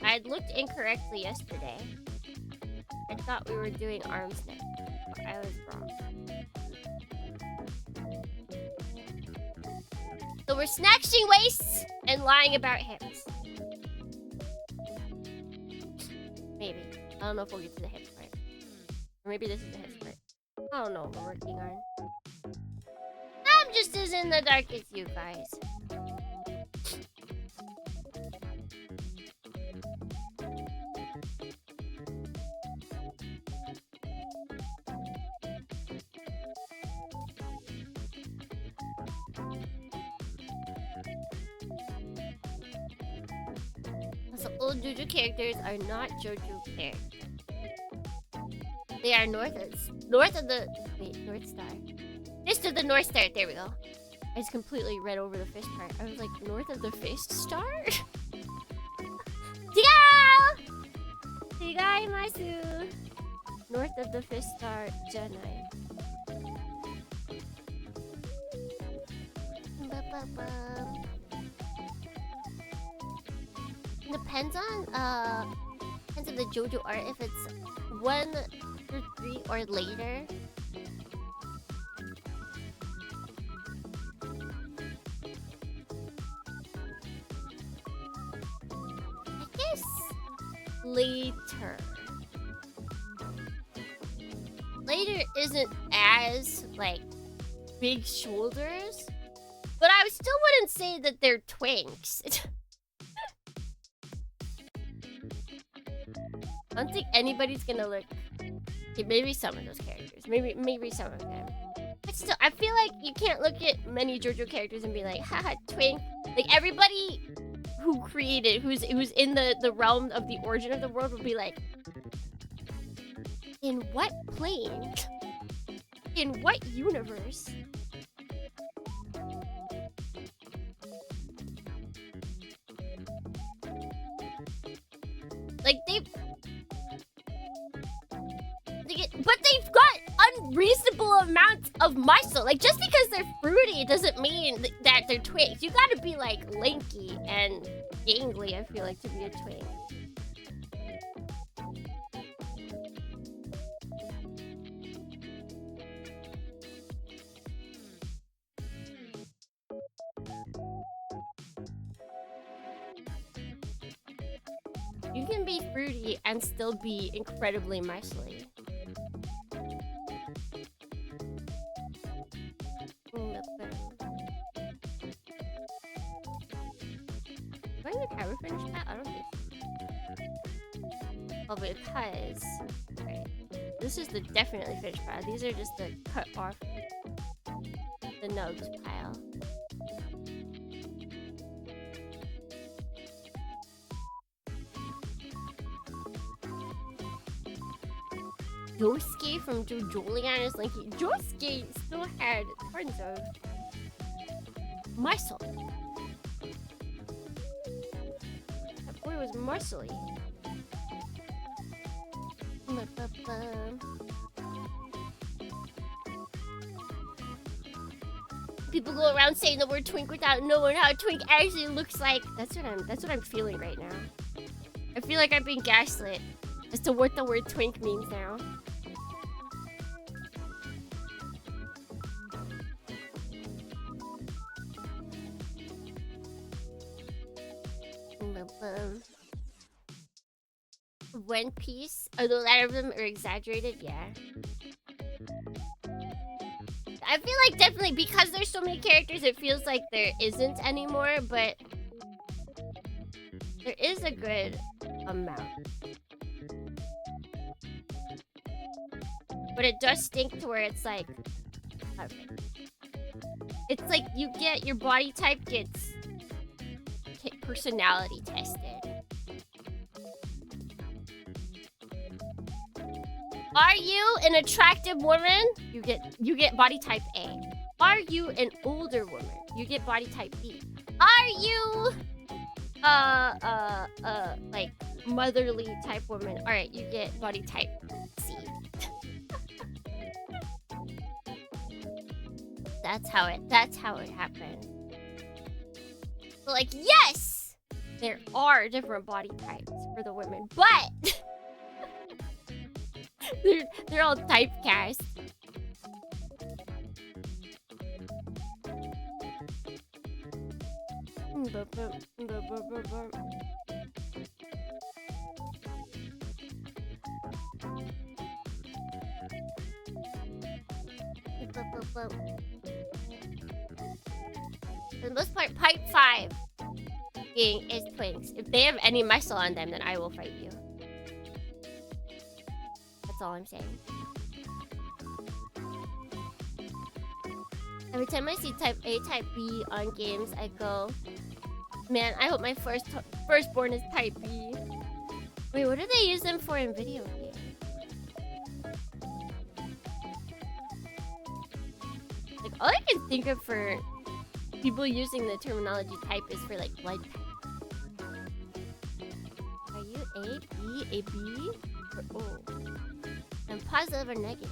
I'd looked incorrectly yesterday. I thought we were doing arms next. I was wrong. So we're snatching waists and lying about hips. Maybe. I don't know if we'll get to the hips part. Or maybe this is the hips part. I don't know what we're working on. I'm just as in the dark as you guys. So old JoJo characters are not JoJo characters. They are north of the North Star. Just of the North Star. There we go. I just completely read over the fish part. I was like, north of the fish star? Tigai Masu. North of the fish star, Jedi. Depends on the JoJo art. If it's 1 through 3 or later. I guess later. Later isn't as like big shoulders, but I still wouldn't say that they're twinks. I don't think anybody's gonna look. Okay, maybe some of those characters. Maybe some of them. But still, I feel like you can't look at many JoJo characters and be like, haha, twink. Like everybody who created, who's in the realm of the origin of the world will be like, in what plane? In what universe? Like but they've got unreasonable amounts of muscle. Like just because they're fruity doesn't mean that they're twinks. You gotta be like lanky and gangly, I feel like, to be a twink. You can be fruity and still be incredibly muscly. Do I even have a finished pat? I don't think so. Oh, because... Right. This is the definitely finished pile. These are just the cut off the nugs pile. Josuke from JoJolion is like Josuke still had tons of muscle. That boy was muscly. People go around saying the word twink without knowing how a twink actually looks like. That's what I'm feeling right now. I feel like I'm being gaslit as to what the word twink means now. One Piece, although a lot of them are exaggerated, yeah. I feel like definitely because there's so many characters, it feels like there isn't anymore, but there is a good amount. But it does stink to where it's like, okay. It's like you get your body type gets personality tested. Are you an attractive woman? You get body type A. Are you an older woman? You get body type B. Are you like motherly type woman? All right, you get body type C. That's how it happened. Like, yes! there are different body types for the women, but they're all typecast. For the most part, Pipe 5 is twinks. If they have any muscle on them, then I will fight you. That's all I'm saying. Every time I see type A, type B on games, I go, man, I hope my firstborn is type B. Wait, what do they use them for in video games? Like, all I can think of for people using the terminology type is for like blood type. Are you A, B, A, B, or O? I'm positive or negative.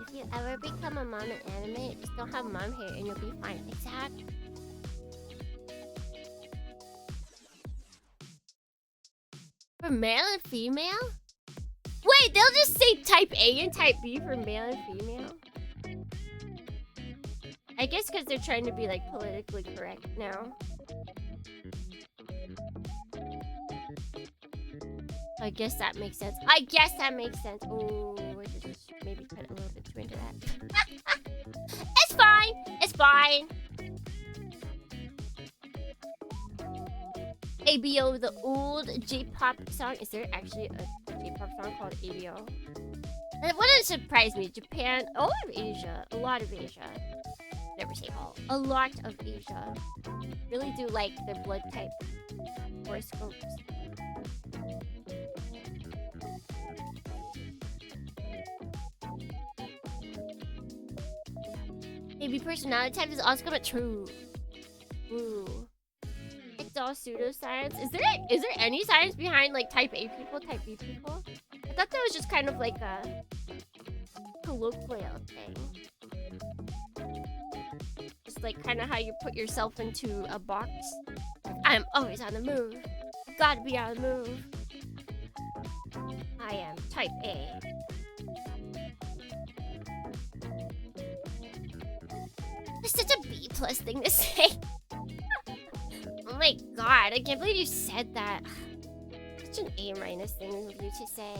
If you ever become a mom in anime, just don't have mom hair and you'll be fine. Exactly. For male and female? Wait, they'll just say type A and type B for male and female? I guess because they're trying to be like politically correct now. I guess that makes sense. Oh, I just maybe put a little bit too into that. It's fine. It's fine. ABO, the old J-pop song. Is there actually a J-pop song called ABO? That wouldn't surprise me. Japan, all of Asia, a lot of Asia. Never say all. A lot of Asia really do like their blood type horoscopes. Maybe personality type is also coming true. Ooh. It's all pseudoscience. Is there any science behind like type A people, type B people? I thought that was just kind of like a colloquial thing. Just like kind of how you put yourself into a box. I'm always on the move. Gotta be on the move. I am type A. It's such a B plus thing to say. Oh my god, I can't believe you said that. Such an A minus thing of you to say.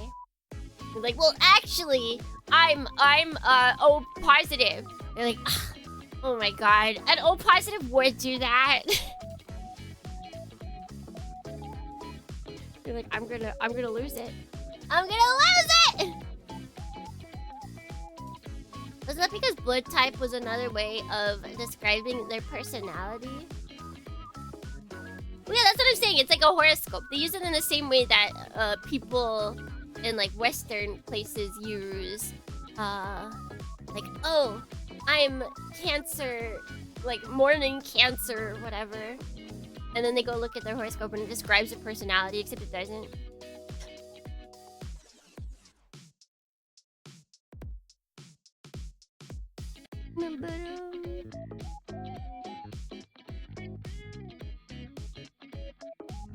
You're like, well, actually, I'm O positive. They're like, oh my god, an O positive would do that. You're like, I'm gonna lose it. I'm gonna lose it. Was that because blood type was another way of describing their personality? Well, yeah, that's what I'm saying. It's like a horoscope. They use it in the same way that people in like Western places use, like, oh, I'm Cancer, like morning Cancer, whatever. And then they go look at their horoscope and it describes their personality, except it doesn't.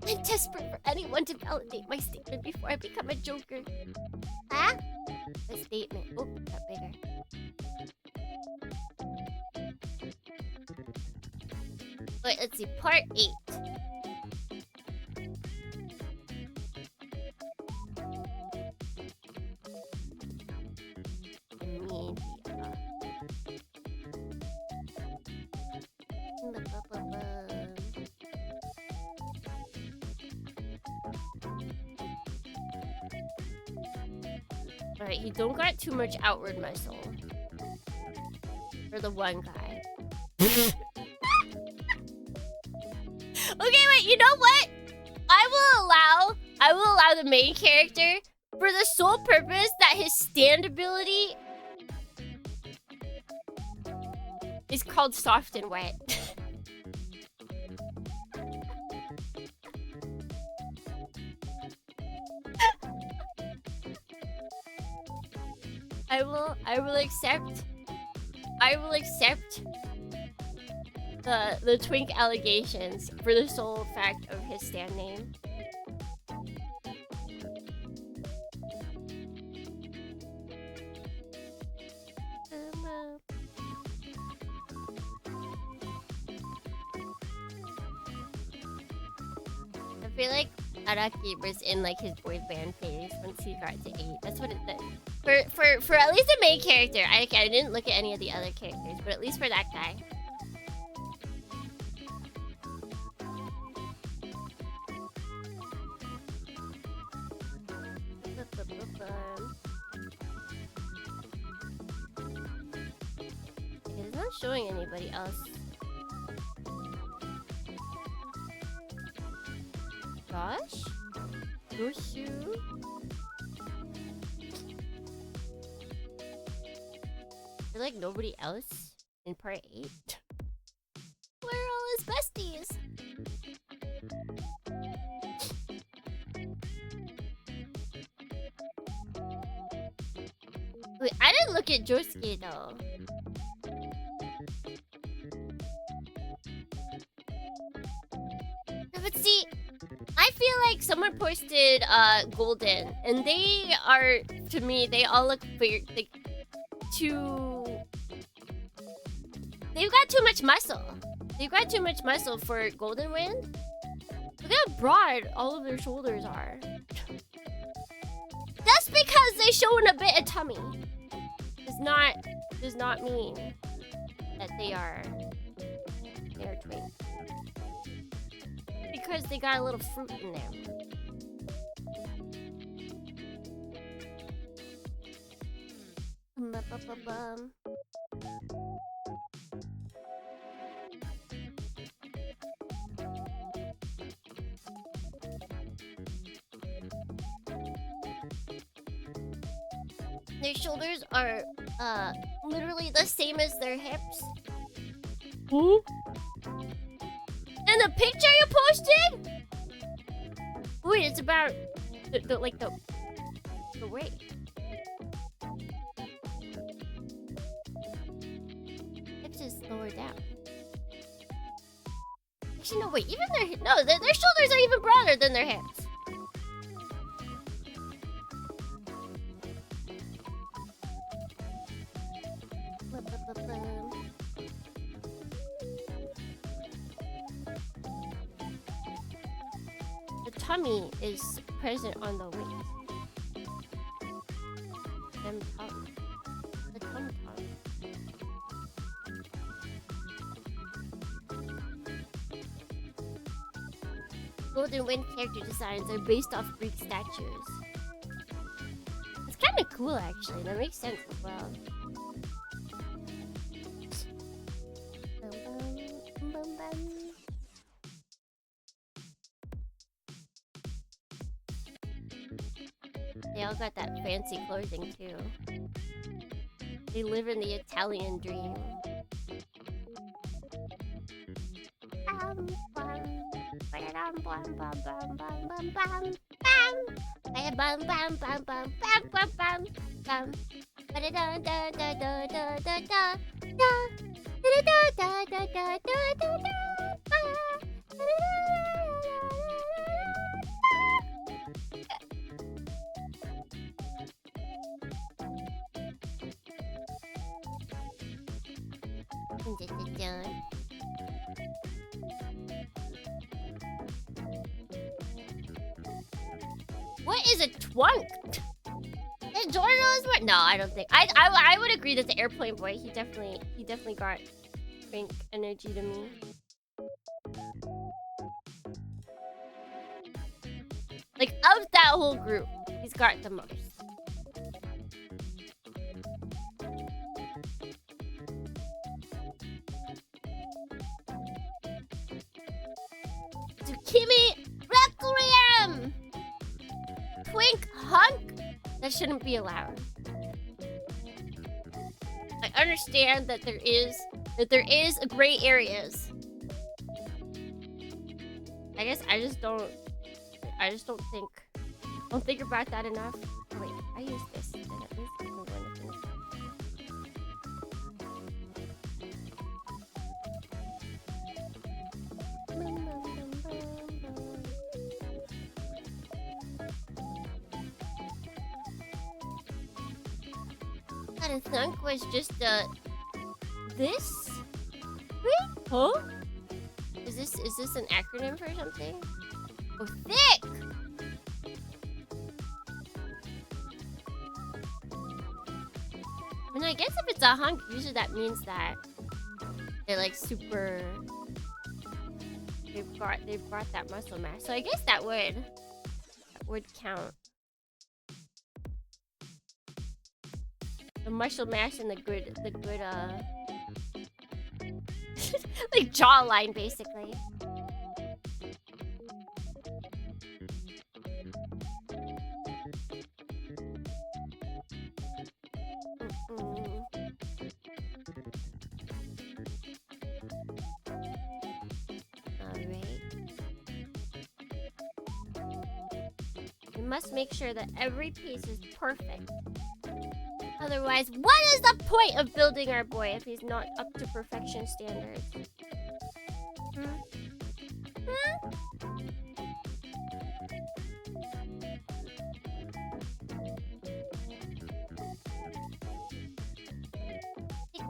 I'm desperate for anyone to validate my statement before I become a joker. Huh? A statement. Oh, got bigger. Wait, let's see. Part 8. Alright, you don't got too much outward muscle. For the one guy. Okay, wait, you know what? I will allow the main character for the sole purpose that his stand ability is called soft and wet. I will accept I will accept the twink allegations for the sole fact of his stand name. I feel like Araki was in like his boy band phase once he got to 8. That's what it did. For at least the main character. I didn't look at any of the other characters, but at least for that guy. It's not showing anybody else. Josh? Yoshu? There's like nobody else in part 8? Where are all his besties? Wait, I didn't look at Josuke though. But see, I feel like someone posted Golden, and they are, to me, they all look weird, like too. They've got too much muscle. They've got too much muscle for Golden Wind. Look how broad all of their shoulders are. Just because they showing a bit of tummy does not mean that they are twins. Because they got a little fruit in there. Ba-ba-ba-bum. Their shoulders are literally the same as their hips. Ooh. And the picture you posted? Wait, it's about the weight. Hips is lower down. Actually, no, wait. Even their shoulders are even broader than their hips. The tummy is present on the waist. And the tum. Golden Wind character designs are based off Greek statues. It's kind of cool, actually. That makes sense as well. They all got that fancy clothing too. They live in the Italian dream. What is a twunk? Is Jordan smart? No, I don't think. I would agree that the airplane boy, he definitely got twink energy to me. Like of that whole group, he's got the most. Tsukimi Requiem! Twink hunk? That shouldn't be allowed. I understand that there is gray areas. I guess I just don't think about that enough. Oh, wait, I use this. Then at least I'm going to finish. I think was just this? Wait, huh? Is this an acronym for something? Oh, thick! I mean, I guess if it's a hunk, usually that means that they're like super. They've brought that muscle mass, so I guess that would count. The muscle mass and the good like jawline basically. We must make sure that every piece is perfect. Otherwise, what is the point of building our boy if he's not up to perfection standards? Dick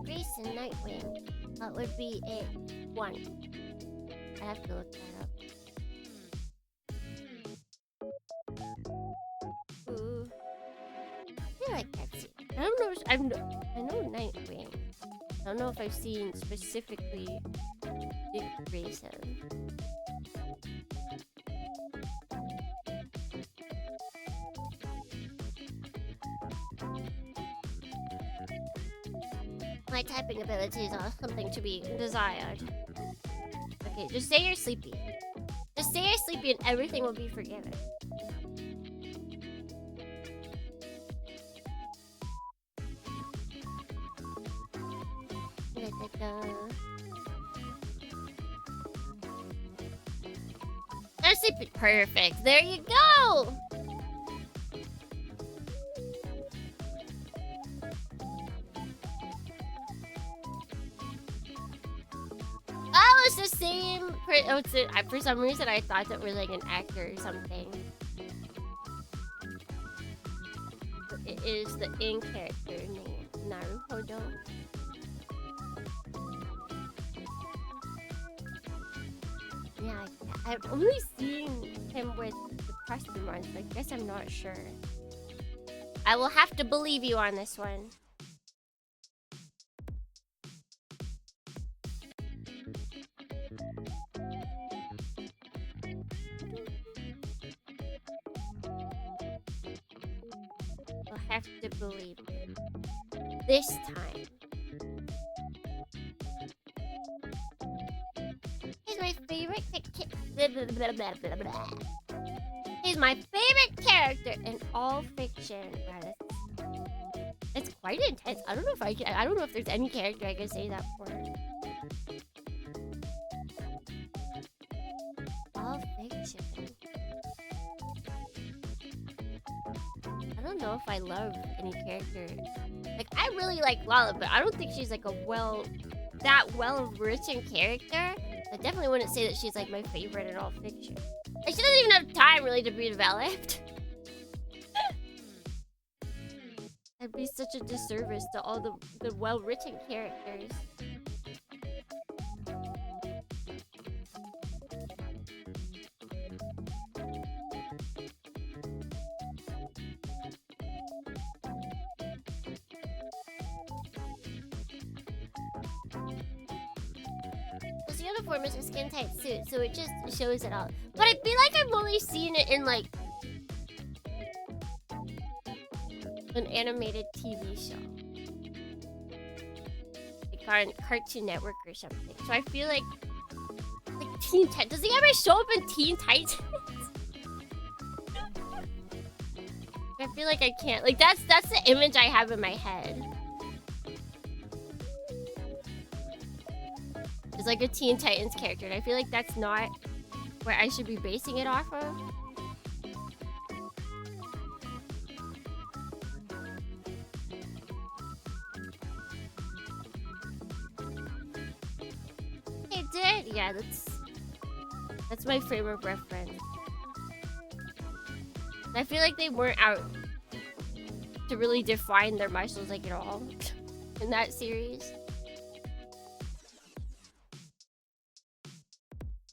Grayson, Nightwing. That would be it. 1. I have to look that up. Ooh. I feel like I've seen. I don't know. I know Nightwing. I don't know if I've seen specifically Dick Grayson. My typing abilities are something to be desired. Okay, just say you're sleepy. Just say you're sleepy and everything will be forgiven. They're sleeping. Perfect. There you go! Oh, it's the same. For some reason, I thought that was like an actor or something. It is the in-character name. Naruhodo. Yeah, I've only seen him with the costume on, so I guess I'm not sure. I will have to believe you on this one. I'll have to believe you. This time. He's my favorite He's my favorite character in all fiction. Wow, it's quite intense. I don't know if there's any character I could say that for. All fiction. I don't know if I love any character. Like, I really like Lala, but I don't think she's like a well-written character. I definitely wouldn't say that she's like my favorite in all fiction. Like, she doesn't even have time really to be developed. That'd be such a disservice to all the well-written characters. The uniform is a skin-tight suit, so it just shows it all. But I feel like I've only seen it in like an animated TV show, like on Cartoon Network or something. So I feel like Teen Titans. Does he ever show up in Teen Titans? I feel like I can't. Like that's the image I have in my head. It's like a Teen Titans character, and I feel like that's not where I should be basing it off of. It did? Yeah, that's my frame of reference. I feel like they weren't out to really define their muscles like at all in that series.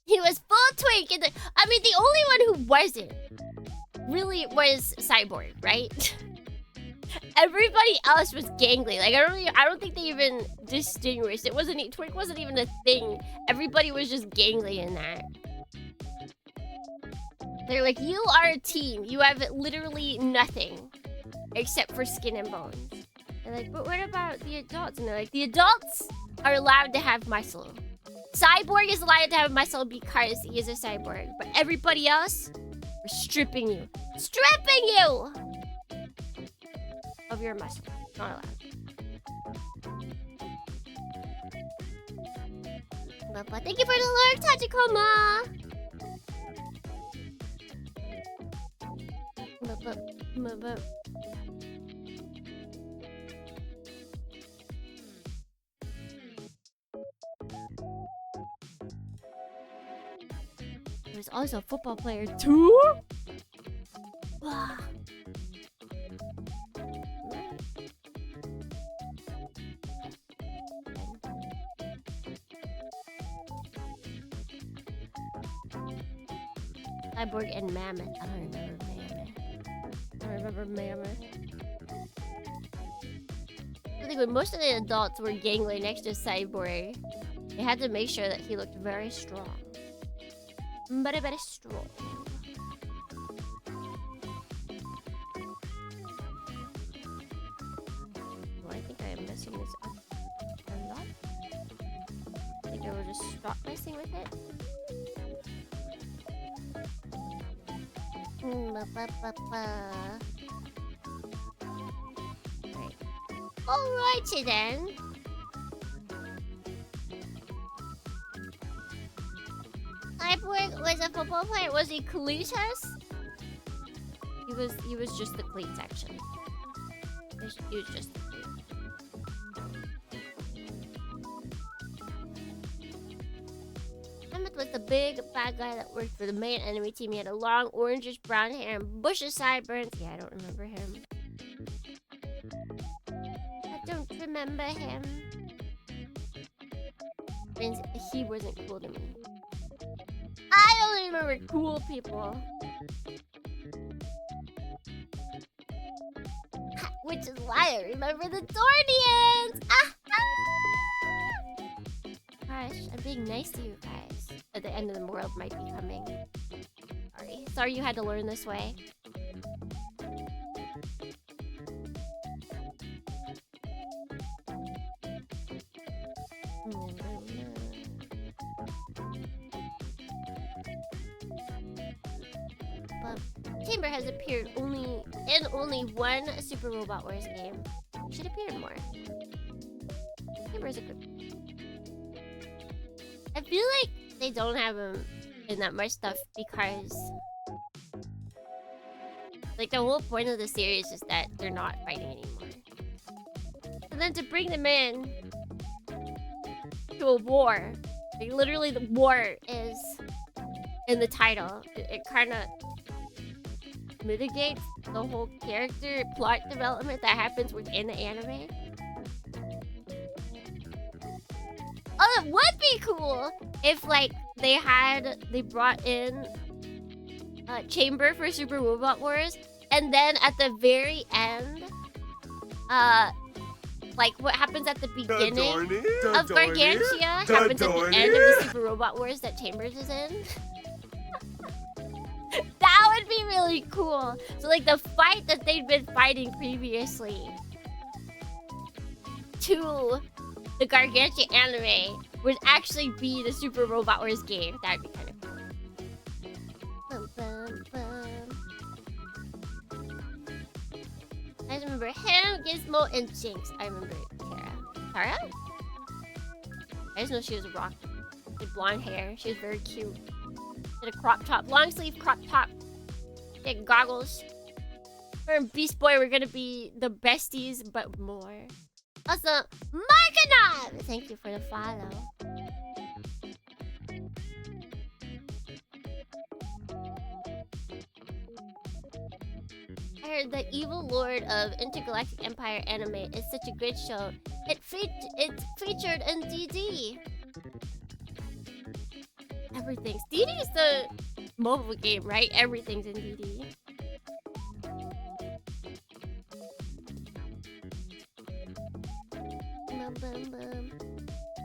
He was full twink in the. I mean, the only one who wasn't really was Cyborg, right? Everybody else was gangly. Like I don't think they even distinguished. It wasn't twink wasn't even a thing. Everybody was just gangly in that. They're like, you are a team. You have literally nothing except for skin and bones. They're like, but what about the adults? And they're like, the adults are allowed to have muscle. Cyborg is allowed to have muscle because he is a cyborg. But everybody else, we're stripping you. Stripping you! Of your muscle. Not allowed. But thank you for the lurk, Tachikoma! He was also a football player too? Cyborg and Mammoth. I don't remember Mammoth. I think when most of the adults were gangly next to Cyborg, they had to make sure that he looked very strong. Very, very strong. Well, I think I am messing this up a lot. I think I will just stop messing with it. Alrighty then. Cyborg was a football player. Was he Cletus? He was just the cleats actually. He was just the cleats. Emmett was the big bad guy that worked for the main enemy team. He had a long orangish brown hair and bushy sideburns. Yeah, I don't remember him. I don't remember him. Means he wasn't cool to me. I only remember cool people. Which is why I remember the Dornians! Gosh, I'm being nice to you guys. At the end of the world might be coming. Sorry you had to learn this way. But Chamber has appeared only one Super Robot Wars game. He should appear in more. Chamber is a good. I feel like they don't have him in that much stuff because like the whole point of the series is that they're not fighting anymore. And then to bring them in to a war, like literally the war is in the title. It kind of mitigates the whole character plot development that happens within the anime. Oh, it would be cool if like they brought in Chamber for Super Robot Wars, and then at the very end, like what happens at the beginning of Gargantia happens at the end of the Super Robot Wars that Chambers is in. That would be really cool. So like the fight that they'd been fighting previously to the Gargantia anime would actually be the Super Robot Wars game. That'd be kind of cool. Bum, bum, bum. I just remember him, Gizmo, and Jinx. I remember Tara. Tara? I just know she was a rock. She had blonde hair. She was very cute. She had a crop top, long sleeve crop top. She had goggles. Her and Beast Boy were gonna be the besties, but more. Also, Markanov! Thank you for the follow. I I heard the Evil Lord of Intergalactic Empire anime is such a great show. It's featured in DD. Everything's DD is the mobile game, right? Everything's in DD. Bum, bum, bum.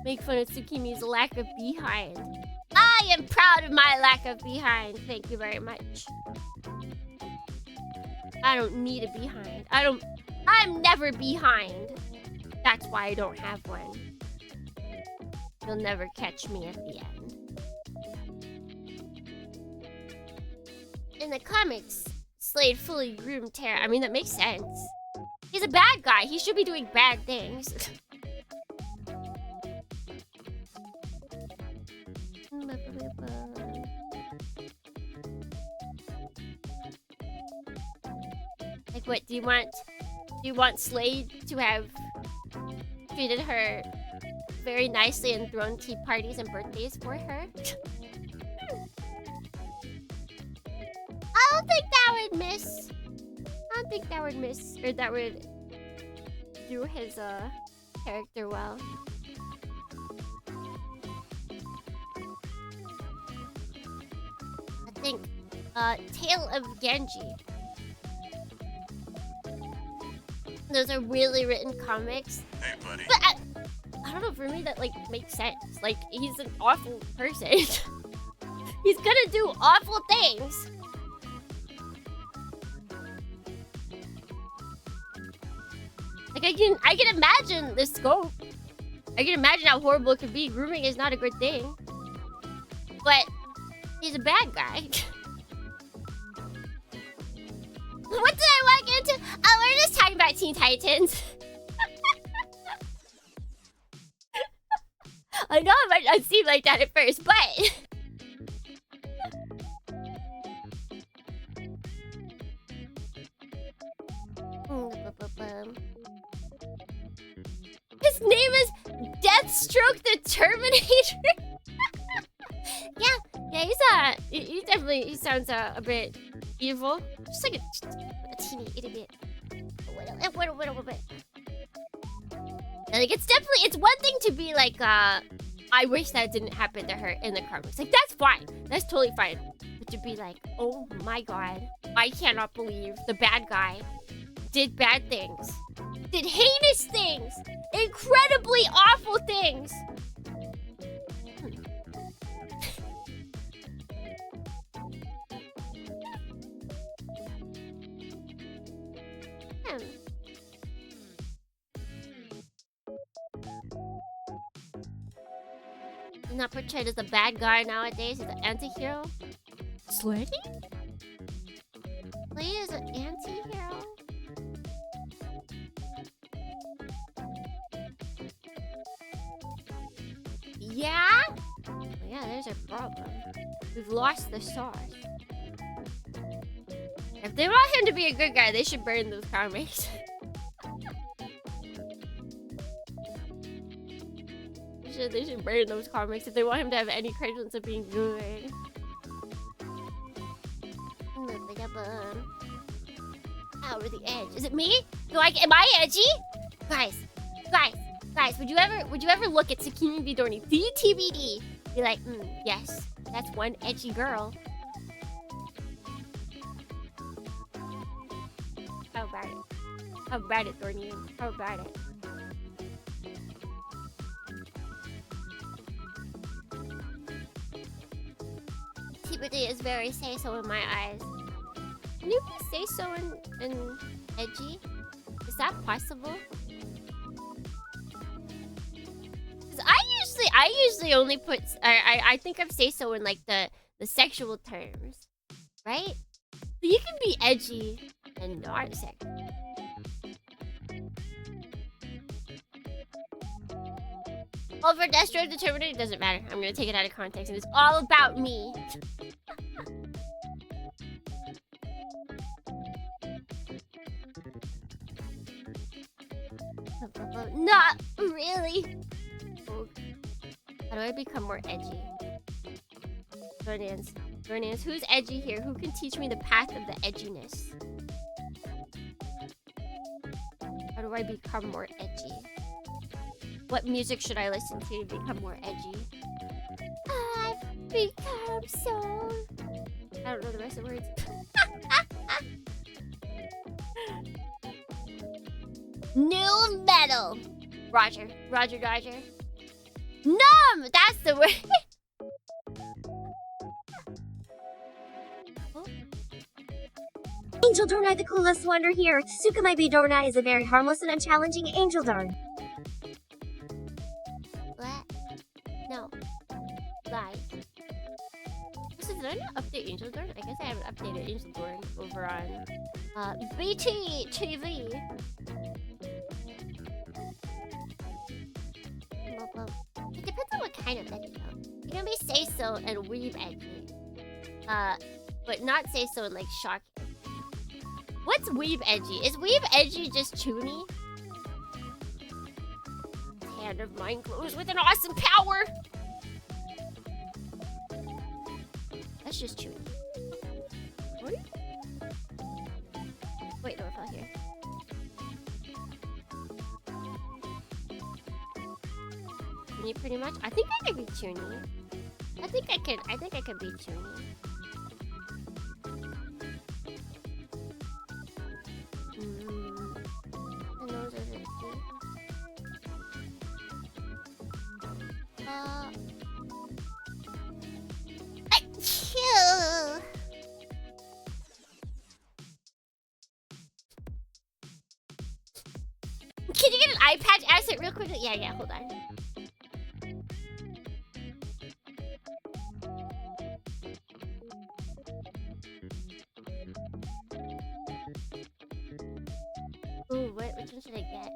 Make fun of Tsukimi's lack of behind. I am proud of my lack of behind. Thank you very much. I don't need a behind. I'm never behind. That's why I don't have one. You'll never catch me at the end. In the comics, Slade fully groomed Terra. I mean, that makes sense. He's a bad guy. He should be doing bad things. Like, what do you want Slade to have treated her very nicely and thrown tea parties and birthdays for her? I don't think that would miss. I don't think that would miss, or that would do his character well. I think Tale of Genji. Those are really written comics. Hey, buddy. But I don't know, for me that like makes sense. Like, he's an awful person. He's gonna do awful things. Like, I can imagine the scope. I can imagine how horrible it could be. Grooming is not a good thing. But he's a bad guy. What did I want to get into? Oh, we're just talking about Teen Titans. I know it might not seem like that at first, but... His name is Deathstroke the Terminator. yeah, he definitely sounds a bit evil, just like a teeny itty bit, a little bit. Like, it's one thing to be like, I wish that didn't happen to her in the comics. Like, that's fine, that's totally fine. But to be like, oh my god, I cannot believe the bad guy did bad things. Did heinous things! Incredibly awful things! He's not portrayed as a bad guy nowadays, he's an anti-hero. Slade? Slade is an anti-hero? Yeah? Well, yeah, there's a problem. We've lost the source. If they want him to be a good guy, they should burn those comics. They should burn those comics if they want him to have any credence of being good. Over the edge. Is it me? Am I edgy? Guys, would you ever look at Tsukimi Vidorni TBD? Be like, yes, that's one edgy girl. How about it? How about it, Dornian? How about it? TBD is very say-so in my eyes. Can you be say-so and edgy? Is that possible? I usually only put I think of say-so in like the sexual terms, right? So you can be edgy and not sexual. Well, for Deathstroke the Terminator, it doesn't matter. I'm gonna take it out of context, and it's all about me. Not really. How do I become more edgy? Dornians, who's edgy here? Who can teach me the path of the edginess? do I become more edgy? What music should I listen to become more edgy? I've become so... I don't know the rest of the words. New metal. Roger. Roger, Roger. Numb! That's the word. Angel Dornai, the coolest wonder here. Tsukumaibi Dornai is a very harmless and unchallenging angel darn. What? No. Lies. So did I not update Angel Dorn? I guess I haven't updated Angel Dorn over on BT TV. Well, it depends on what kind of edgy though. You can be say so and weeb edgy. But not say so and like shock. What's weeb edgy? Is weeb edgy just toony? Hand of mine glows with an awesome power. That's just toony. What? Wait, no, it fell here. Toony, pretty much. I think I could be toony. I think I could be toony. Can you get an eye patch asset real quickly? Yeah, hold on. Ooh, which one should I get?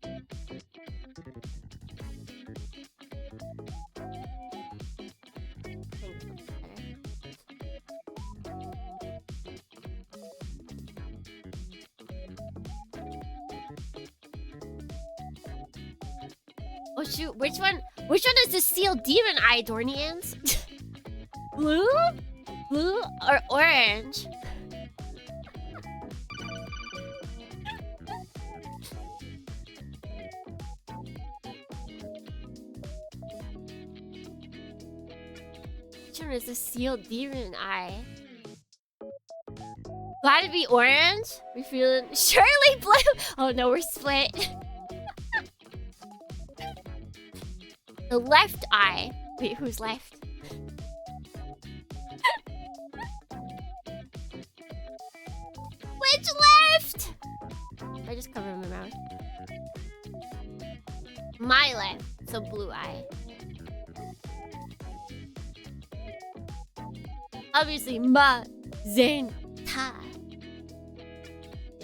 I think this looks better. Oh shoot, which one is the sealed demon eye, Dornians? Blue? Blue or orange? Which one is the sealed demon eye? Gotta be orange? We feeling surely blue? Oh no, we're split. The left eye. Wait, who's left? Which left? I just covered my mouth. My left. So blue eye. Obviously, ma, zen, ta.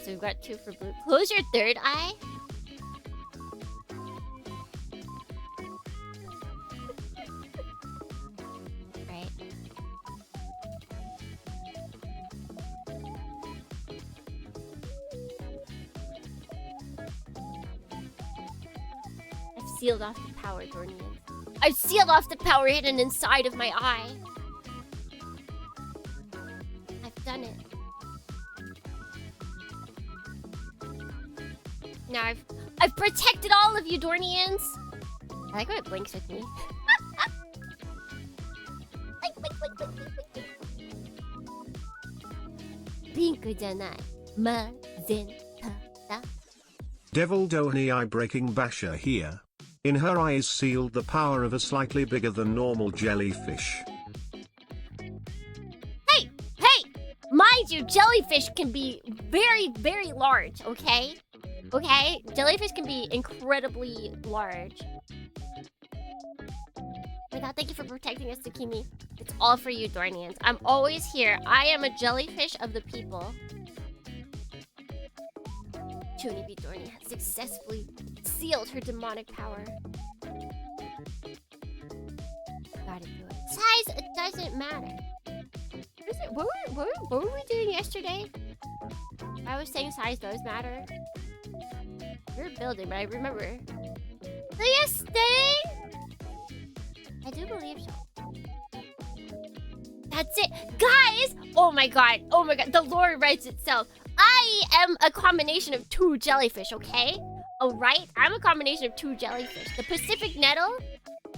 So we've got 2 for blue. Close your third eye. Right. I've sealed off the power, Dornian. I've sealed off the power hidden inside of my eye. Done it. Now I've protected all of you, Dornians. I like when it blinks with me. Blink janai. Ma zen ta da. Devil Dohny Eye Breaking Basher here. In her eyes sealed the power of a slightly bigger than normal jellyfish. Mind you, jellyfish can be very, very large, okay? Okay? Jellyfish can be incredibly large. Oh my god, thank you for protecting us, Tsukimi. It's all for you, Dornians. I'm always here. I am a jellyfish of the people. Chunibi Dorni has successfully sealed her demonic power. Gotta do it. Size, it doesn't matter. What were we doing yesterday? I was saying size does matter. You're building, but I remember. So yesterday? I do believe so. That's it. Guys! Oh my god. The lore writes itself. I am a combination of 2 jellyfish, okay? Alright? I'm a combination of 2 jellyfish. The Pacific Nettle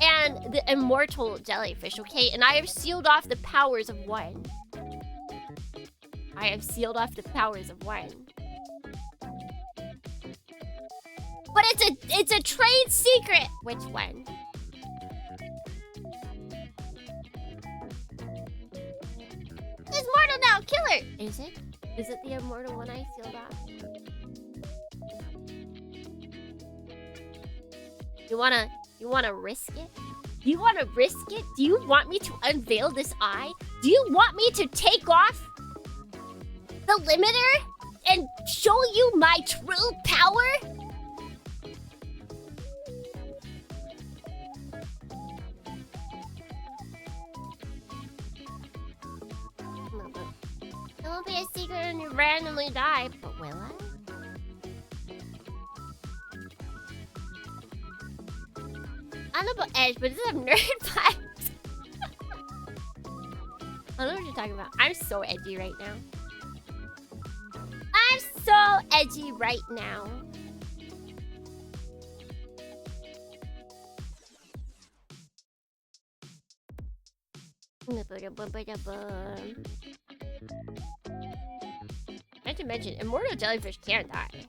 and the Immortal Jellyfish, okay? And I have sealed off the powers of 1. I have sealed off the powers of 1. But it's a trade secret! Which one? It's mortal now! Kill her! Is it? Is it the immortal one I sealed off? You wanna risk it? Do you wanna risk it? Do you want me to unveil this eye? Do you want me to take off the limiter and show you my true power? It won't be a secret when you randomly die, but will I? I don't know about Edge, but it does have nerd vibes. I don't know what you're talking about. I'm so edgy right now. I'm so edgy right now. Not to mention, immortal jellyfish can't die.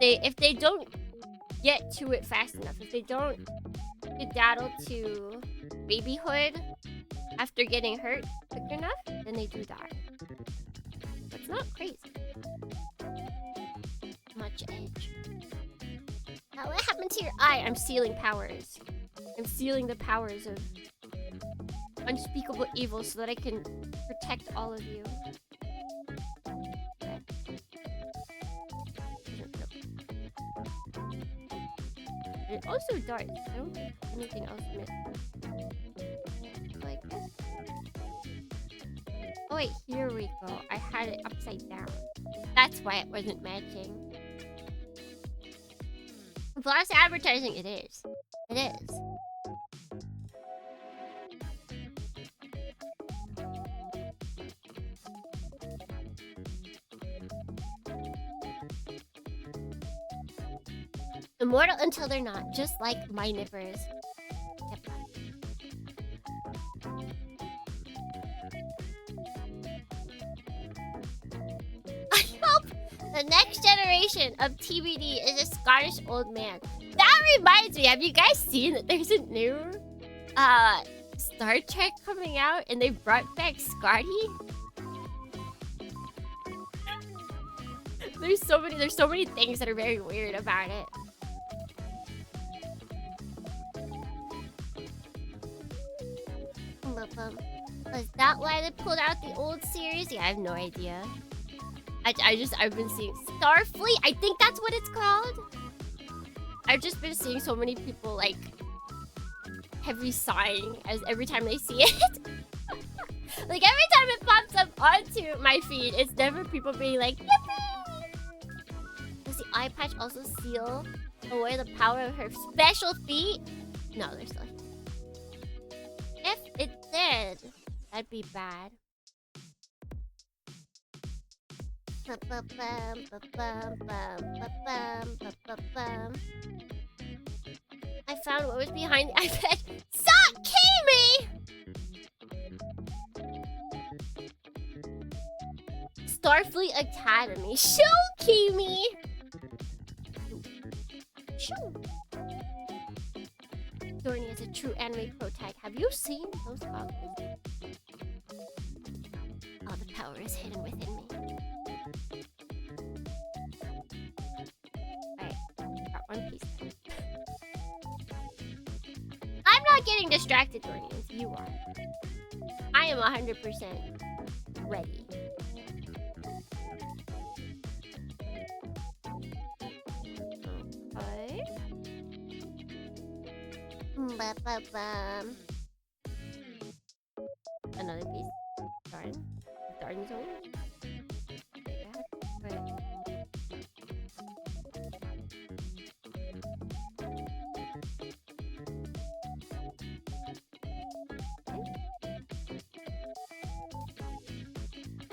If they don't get to it fast enough, if they don't skedaddle to babyhood after getting hurt quick enough, then they do die. But it's not crazy. Much edge. Now, what happened to your eye? I'm sealing powers. I'm sealing the powers of unspeakable evil so that I can protect all of you. It also darts. I don't think anything else missed. Like this. Oh wait, here we go. I had it upside down. That's why it wasn't matching. Plus advertising, it is. It is. Immortal until they're not, just like my nippers. Yep. I hope the next generation of TBD is a Scottish old man. That reminds me, have you guys seen that there's a new Star Trek coming out and they brought back Scotty? There's so many things that are very weird about it. Was that why they pulled out the old series? Yeah, I have no idea. I've been seeing Starfleet. I think that's what it's called. I've just been seeing so many people like heavy sighing as every time they see it. Like every time it pops up onto my feed, it's never people being like, yippee! Does the eye patch also seal away the power of her special feet? No, they're still here. If it did, that'd be bad. I found what was behind the iPad. Stop Kimi! Starfleet Academy. Shoo, Kimi! Shoo. Dorney is a true anime pro tag. Have you seen those goggles? All the power is hidden within me. Alright, got one piece. I'm not getting distracted, Dorney, you are. I am 100% ready. Okay. Another piece. Darn zone.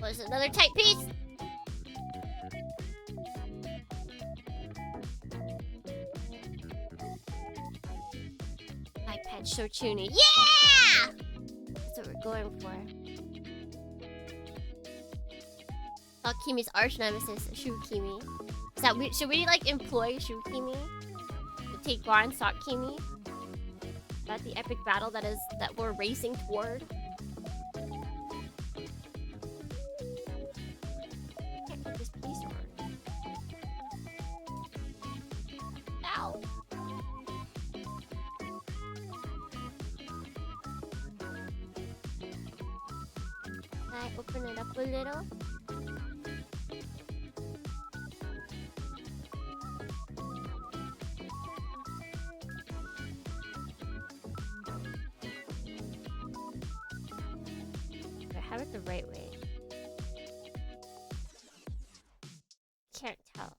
Was another tight piece. watch so chuny. Yeah! That's what we're going for. Kimi's arch nemesis, Shukimi. Should we like employ Shukimi to take on Kimi? Is that the epic battle that we're racing toward? Can't put this piece on. Ow. Can I open it up a little? Have it the right way. Can't tell.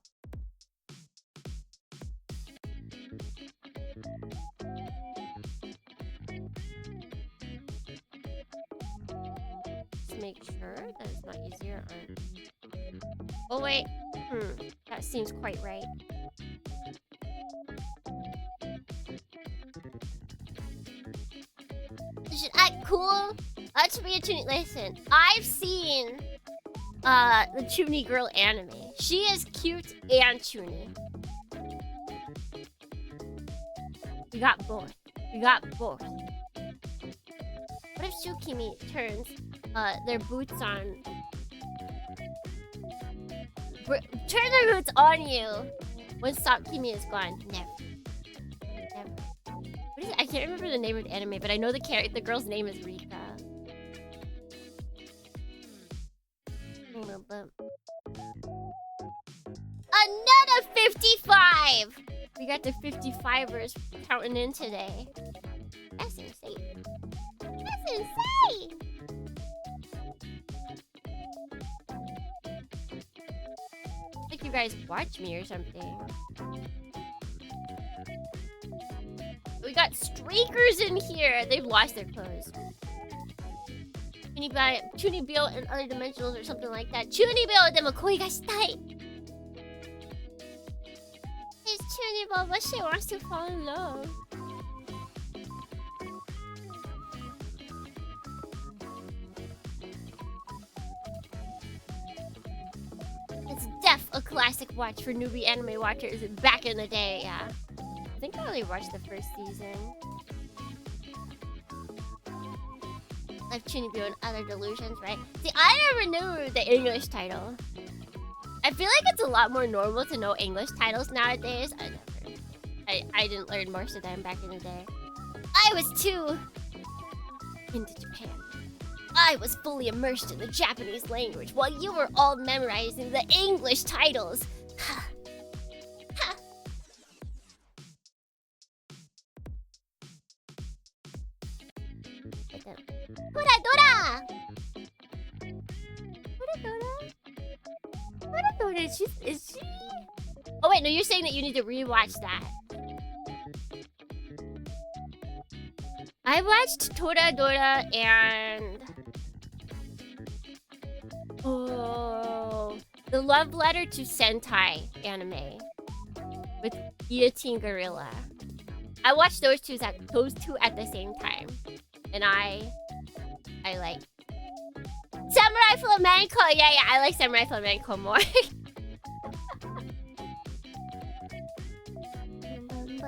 Just make sure that it's not easier on. Oh wait. That seems quite right. Should act cool. Let's be a Chuny. Listen, I've seen the Chuny girl anime. She is cute and Chuny. We got both. We got both. What if Shukimi turns their boots on? Turn their boots on you when Kimi is gone? Never. Never. What is it? I can't remember the name of the anime, but I know the girl's name is Rika. Another 55! We got the 55ers counting in today. That's insane. That's insane! Like you guys watch me or something. We got streakers in here. They've lost their clothes. Chunibyo and other dimensionals or something like that. Chunibyo demo koi ga shitai. It's Chunibyo, but she wants to fall in love. It's def a classic watch for newbie anime watchers back in the day, yeah. I think I only watched the first season. Like Chunibyo and other delusions, right? See, I never knew the English title. I feel like it's a lot more normal to know English titles nowadays. I didn't learn most of them back in the day. I was too into Japan. I was fully immersed in the Japanese language while you were all memorizing the English titles. Is she? Oh wait, no, you're saying that you need to rewatch that. I watched Toradora and the Love Letter to Sentai anime with Guillotine Gorilla. I watched those two at the same time, and I like Samurai Flamenco. Yeah, I like Samurai Flamenco more.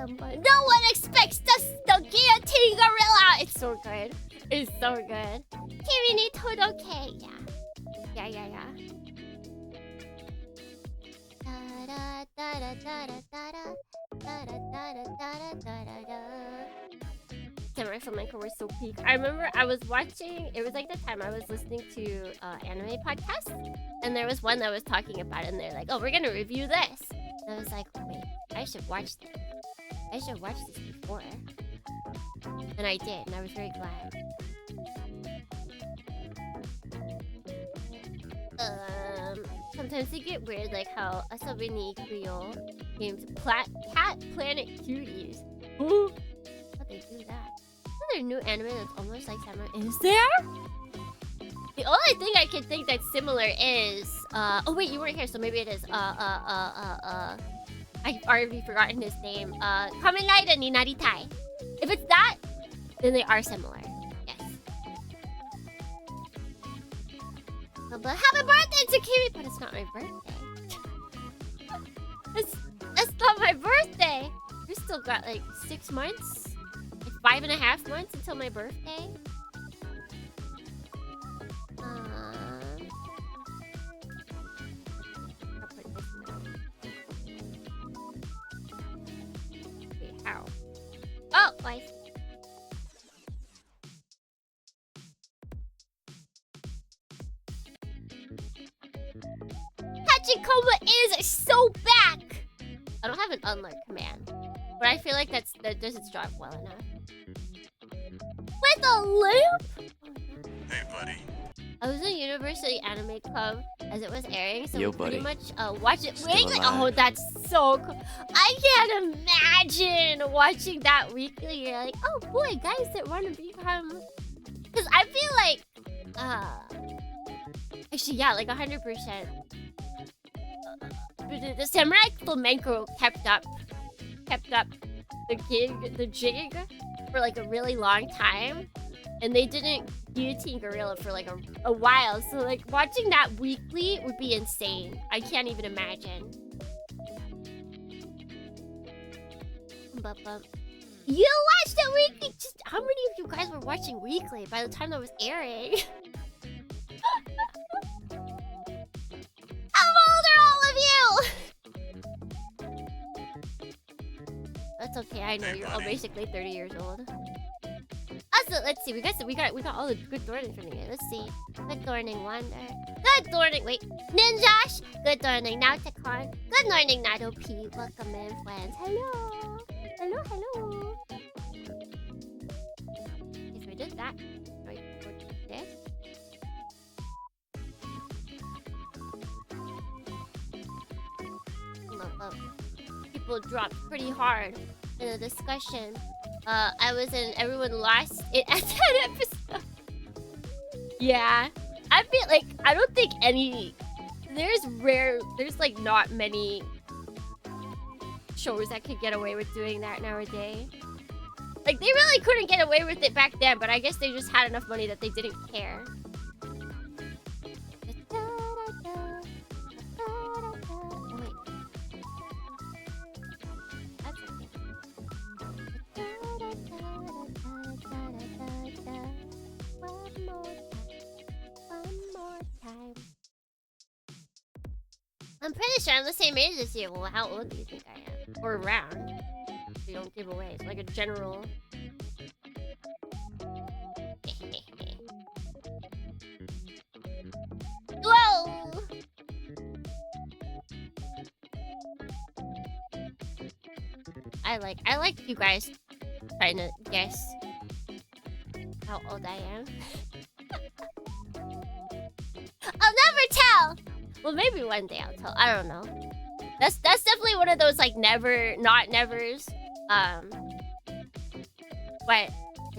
No one expects the Guillotine Gorilla. It's so good. It's so good. Kimi ni Todoke. Yeah. Samurai Flamenco were so peak. I remember I was watching, it was like the time I was listening to anime podcasts, and there was one that was talking about it, and they're like, oh, we're gonna review this. And I was like, wait, I should watch this. I should have watched this before. And I did, and I was very glad. Sometimes they get weird, like how Asabi ni Ikuyo games Cat Planet Cuties. Ooh! How'd they do that? Is there a new anime that's almost like Samurai? Is there? The only thing I can think that's similar is oh wait, you weren't here, so maybe it is I've already forgotten his name. Kamen Rider ni Naritai. If it's that, Then they are similar. Yes. But happy birthday to Kimi! But it's not my birthday. It's not my birthday! We still got like 6 months? Like 5.5 months until my birthday? I'll put this now. Wait, how? Oh, I see. Hachikoma is so back! I don't have an unlearn command, but I feel like that does its job well enough. With a lamp? Hey, buddy. I was in University Anime Club as it was airing, so Yo, we pretty buddy. much watch it Still weekly. alive. Oh, that's so cool. I can't imagine watching that weekly. You're like, oh boy, guys that want to become... Because I feel like... Actually, yeah, like 100%. The Samurai Flamenco kept up the jig for like a really long time, and they didn't guillotine Gorilla for like a while. So like watching that weekly would be insane. I can't even imagine. You watched it weekly? Just how many of you guys were watching weekly by the time that was airing? How old are all of you? That's okay. I know Hey, you're all buddy. basically 30 years old. Also, let's see. We got all the good Thorning from you. Let's see. Good Thorning Wonder. Good Thorning. Wait, Ninjash. Good Thorning Nauticon. Good Thorning Nato P. Welcome in, friends. Hello. Hello. Hello. If we did that, right? This. People dropped pretty hard in the discussion. I was in everyone lost it at that episode. Yeah. I feel like I don't think any there's like not many shows that could get away with doing that nowadays. Like they really couldn't get away with it back then, but I guess they just had enough money that they didn't care. I'm pretty sure I'm the same age as you. Well, how old do you think I am? Or around. You don't give away. It's like a general. Whoa! I like you guys trying to guess how old I am. I'll never tell! Well, maybe one day I'll tell. I don't know. That's definitely one of those like never, not nevers. But I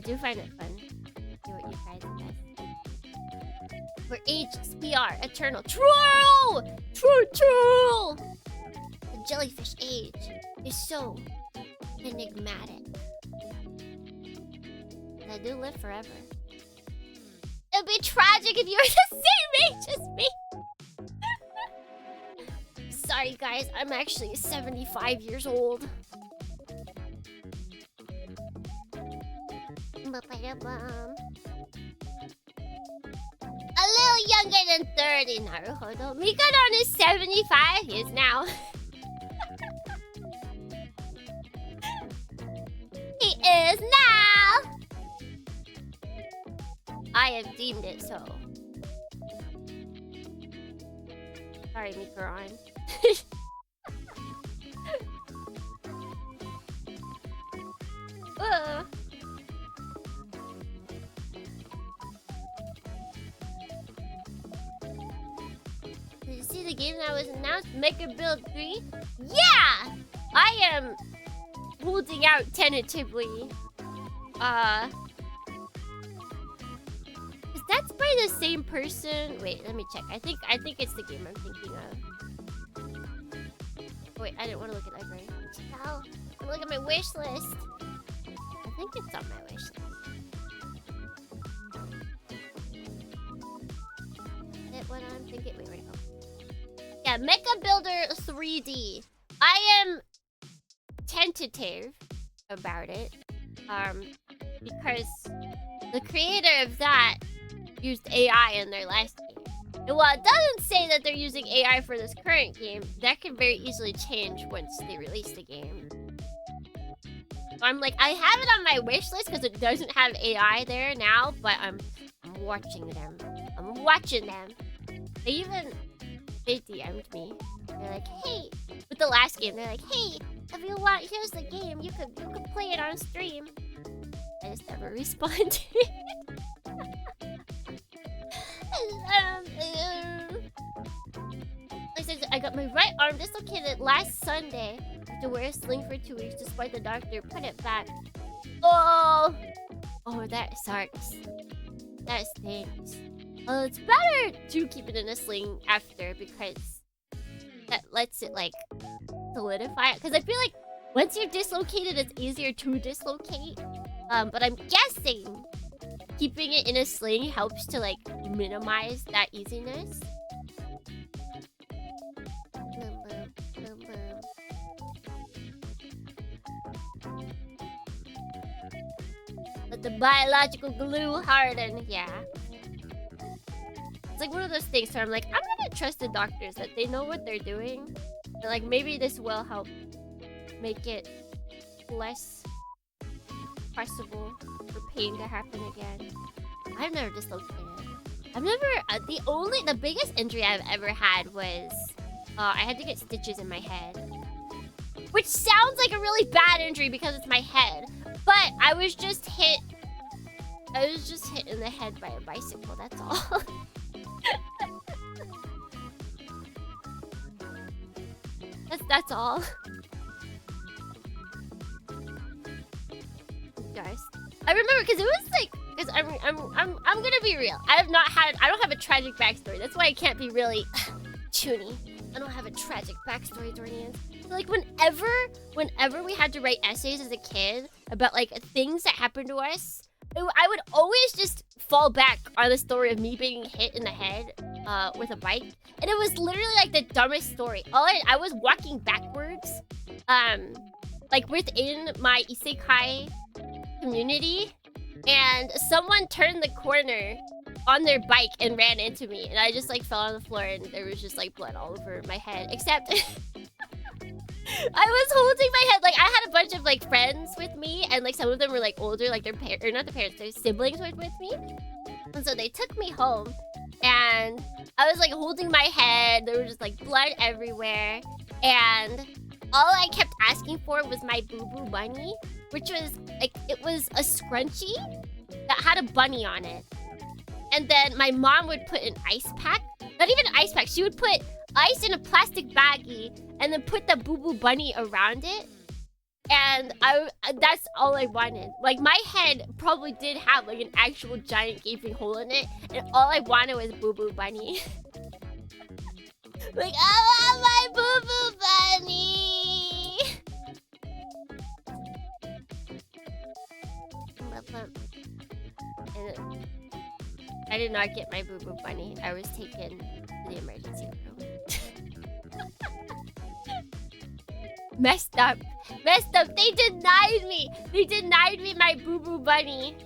do find it fun. See what you guys guess. We're ageless. We are eternal. True! True! The jellyfish age is so enigmatic. And I do live forever. It'd be tragic if you were the same age as me. Sorry guys, I'm actually 75 years old. A little younger than 30, Naruhodo. Mikadon is 75 years now. He is now! I have deemed it so. Sorry, Mikaron. Did you see the game that was announced? Mecha Build 3? Yeah! I am holding out tentatively. Is that by the same person? Wait, let me check. I think it's the game I'm thinking of. Wait, I didn't want to look at library. No, I'm look at my wish list. I think it's on my wish list. Is it what I'm thinking? Wait, where'd it go? Yeah, Mecha Builder 3D. I am tentative about it. Because the creator of that used AI in their last game. And while it doesn't say that they're using AI for this current game, that can very easily change once they release the game. So I'm like, I have it on my wish list because it doesn't have AI there now, but I'm watching them. I'm watching them. They DM'd me. They're like, hey, with the last game, they're like, hey, if you want, here's the game. You could play it on stream. I just never responded. I said I got my right arm dislocated last Sunday. I have to wear a sling for 2 weeks despite the doctor put it back. Oh, that sucks. That stinks. Well, it's better to keep it in a sling after because that lets it like solidify it. Because I feel like once you're dislocated, it's easier to dislocate. But I'm guessing keeping it in a sling helps to like minimize that easiness. Let the biological glue harden. Yeah. It's like one of those things where I'm like, I'm gonna trust the doctors that they know what they're doing. And like maybe this will help make it less possible for pain to happen again. I've never dislocated. I've never the biggest injury I've ever had was I had to get stitches in my head. Which sounds like a really bad injury because it's my head. But I was just hit in the head by a bicycle, that's all. That's all. Guys, I remember because it was like, because I'm gonna be real. I don't have a tragic backstory. That's why I can't be really chuny. I don't have a tragic backstory, Dornians. So like whenever we had to write essays as a kid about like things that happened to us, I would always just fall back on the story of me being hit in the head with a bike. And it was literally like the dumbest story. I was walking backwards, like within my isekai community, and someone turned the corner on their bike and ran into me, and I just like fell on the floor and there was just like blood all over my head, except I was holding my head. Like I had a bunch of like friends with me, and like some of them were like older, like their their siblings were with me, and so they took me home, and I was like holding my head. There was just like blood everywhere, and all I kept asking for was my Boo Boo Bunny, which was like, it was a scrunchie that had a bunny on it. And then my mom would put an ice pack, not even an ice pack, she would put ice in a plastic baggie and then put the Boo Boo Bunny around it. And that's all I wanted. Like my head probably did have like an actual giant gaping hole in it, and all I wanted was Boo Boo Bunny. Like, I want my Boo Boo Bunny! And I did not get my Boo Boo Bunny. I was taken to the emergency room. Messed up. Messed up. They denied me. They denied me my Boo Boo Bunny.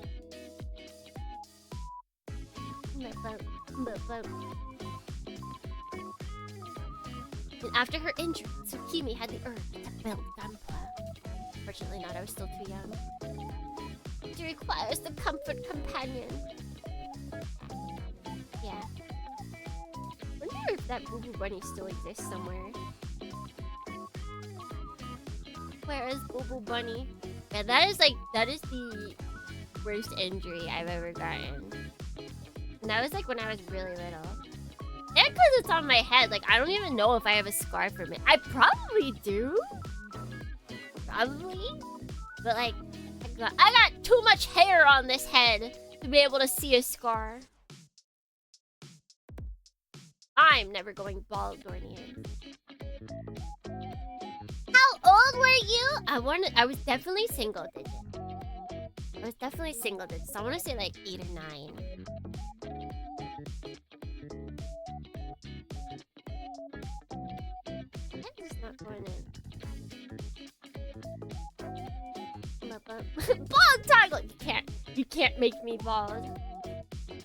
And after her injury, Tsukimi had the urge to build Gunpla. Fortunately not, I was still too young. She requires the comfort companion. Yeah. Wonder if that Boo Boo Bunny still exists somewhere. Where is Boo Boo Bunny? Yeah, that is the worst injury I've ever gotten. And that was like when I was really little. And because it's on my head, like I don't even know if I have a scar from it. I probably do. Probably. But like, I got too much hair on this head to be able to see a scar. I'm never going bald, Dornian. How old were you? I was definitely single digit. It was definitely single digits. I want to say like 8 or 9. That is not going in. Bald toggle! You can't make me bald.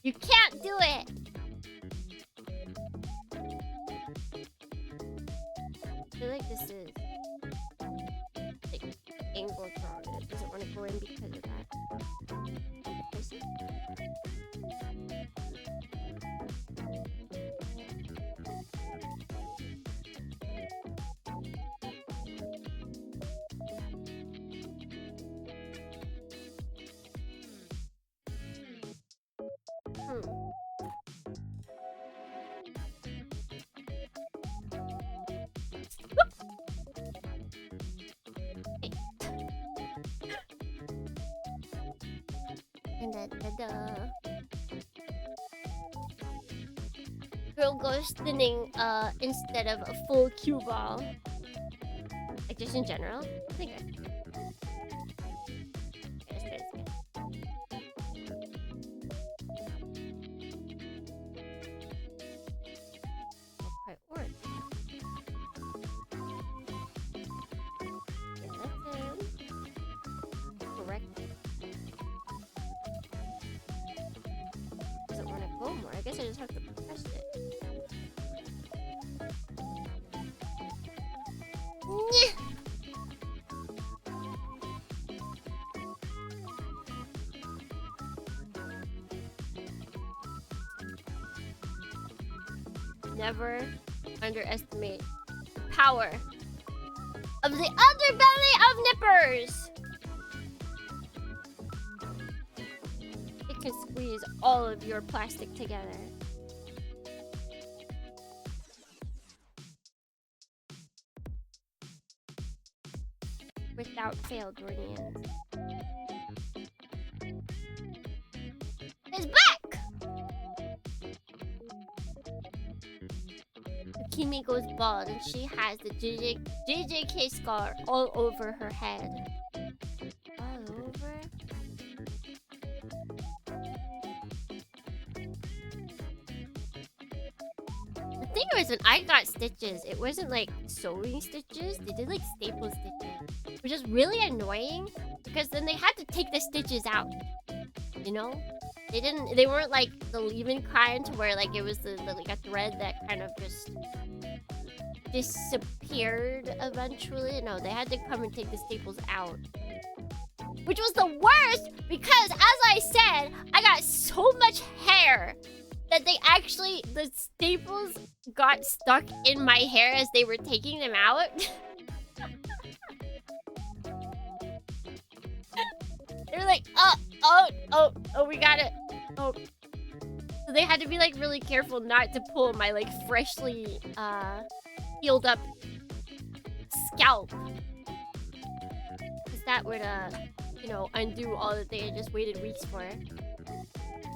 You can't do it! I feel like this is like angled wrong and it doesn't want to go in because of that. I see. And girl goes spinning instead of a full cue ball. Like just in general. I think okay, let's try this again. Not quite work. Yeah, that's correct. Doesn't want to go more. I guess I just have to press it. Nyeh. Never underestimate the power of the underbelly of nippers. It can squeeze all of your plastic together. Without fail, Dornians. It's back! Kimi goes bald and she has the JJK scar all over her head. All over? The thing was, when I got stitches, it wasn't like sewing stitches. They did like staple stitches, which is really annoying because then they had to take the stitches out. You know, they weren't like the leave-in kind where like it was like a thread that kind of just disappeared eventually. No, they had to come and take the staples out, which was the worst because, as I said, I got so much hair that the staples got stuck in my hair as they were taking them out. They're like, oh, we got it. Oh. So they had to be like really careful not to pull my like freshly healed up scalp. Because that would you know, undo all that they had just waited weeks for.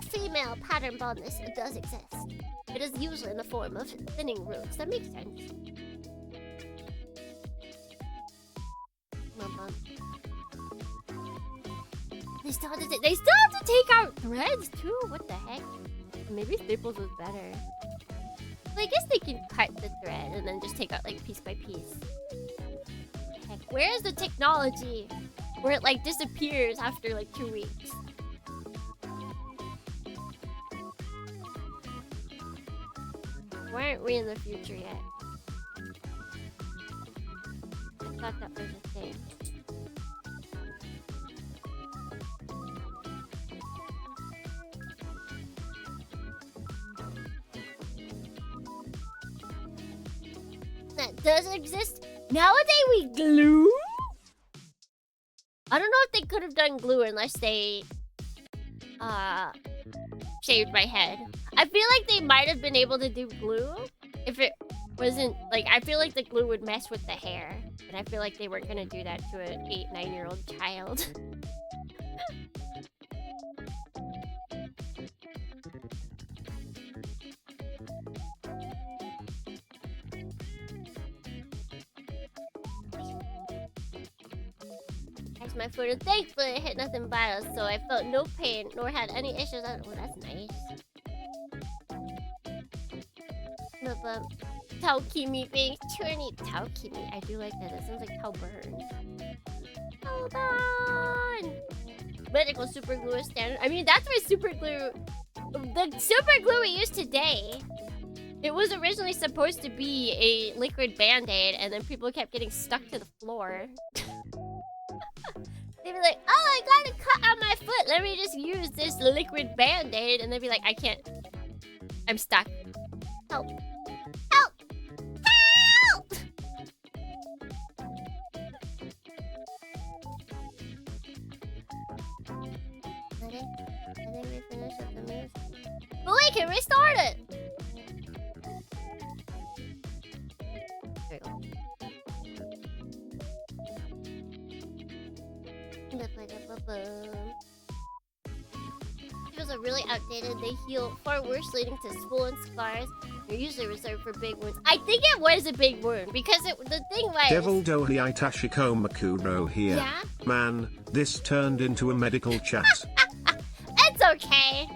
Female pattern baldness does exist. It is usually in the form of thinning roots. That makes sense. They still have to take out threads too. What the heck? Maybe staples was better. Well, I guess they can cut the thread and then just take out like piece by piece. Heck, where is the technology where it like disappears after like 2 weeks? Why aren't we in the future yet? I thought that was a thing. That does exist. Nowadays we glue? I don't know if they could have done glue unless they shaved my head. I feel like they might have been able to do glue if it wasn't like, I feel like the glue would mess with the hair, and I feel like they weren't gonna do that to an 8-9-year-old child. Guys, to my foot, and thankfully it hit nothing vital, so I felt no pain nor had any issues. Oh, that's nice. But Taokimi being tyranny. Taokimi, I do like that. That sounds like Talburn. Hold on. Medical super glue is standard. I mean, that's where super glue. The super glue we use today. It was originally supposed to be a liquid band-aid, and then people kept getting stuck to the floor. They'd be like, oh, I got a cut on my foot. Let me just use this liquid band-aid. And they'd be like, I can't. I'm stuck. Help. Help! Help! I think we finished with the music. But we can restart it! There we go. Heels are really outdated. They heal far worse, leading to swollen scars. They're usually reserved for big wounds. I think it was a big wound because the thing was. Devil Dohi Itashiko Makuro here. Yeah? Man, this turned into a medical chat. It's okay.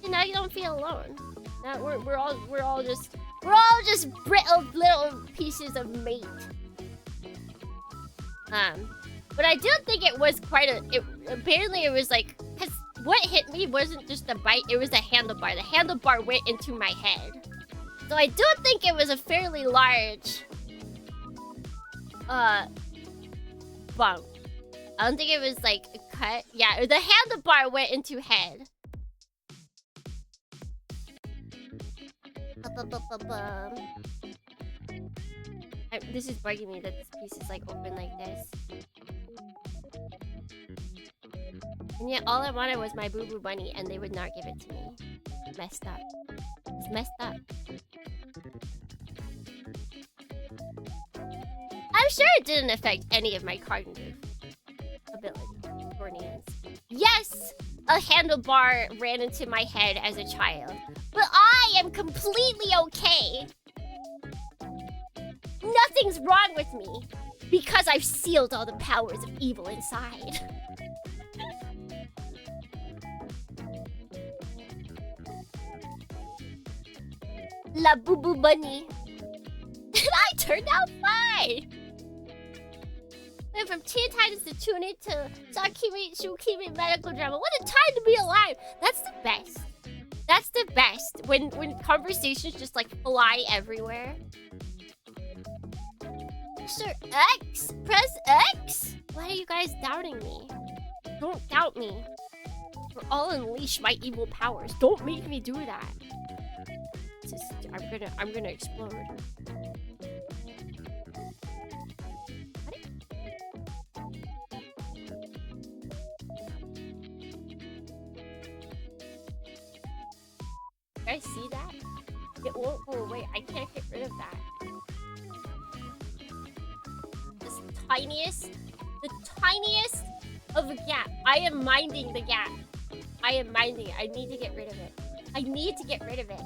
And now you don't feel alone. Now we're all just brittle little pieces of meat. But I do think it was quite a. Apparently, it was like, cause what hit me wasn't just the bite; it was the handlebar. The handlebar went into my head, so I do think it was a fairly large, bump. I don't think it was like a cut. Yeah, the handlebar went into head. This is bugging me that this piece is like open like this. And yet all I wanted was my boo boo bunny and they would not give it to me. Messed up. It's messed up. I'm sure it didn't affect any of my cognitive ability or needs. Yes! A handlebar ran into my head as a child. But I am completely okay. Nothing's wrong with me because I've sealed all the powers of evil inside. La Boo Boo Bunny. And I turned out fine. Went from Teen Titans to Tunic to Sakimi Shukimi medical drama. What a time to be alive. That's the best. That's the best. When conversations just like fly everywhere. Sir X? Press X? Why are you guys doubting me? Don't doubt me. Or I'll unleash my evil powers. Don't make me do that. Just, I'm gonna explode. Did I see that? It won't go away. I can't get rid of that. The tiniest of a gap. I am minding the gap. I am minding it. I need to get rid of it. I need to get rid of it.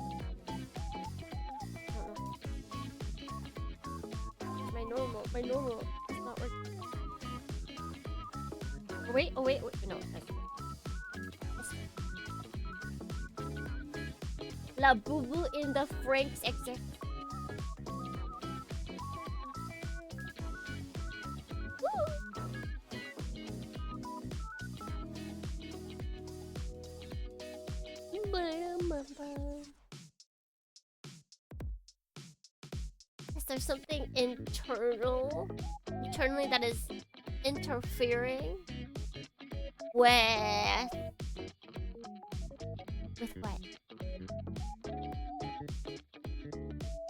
My normal is not working. Oh wait, no. La Boo Boo in the Franks exec. Is there something internally that is interfering with what?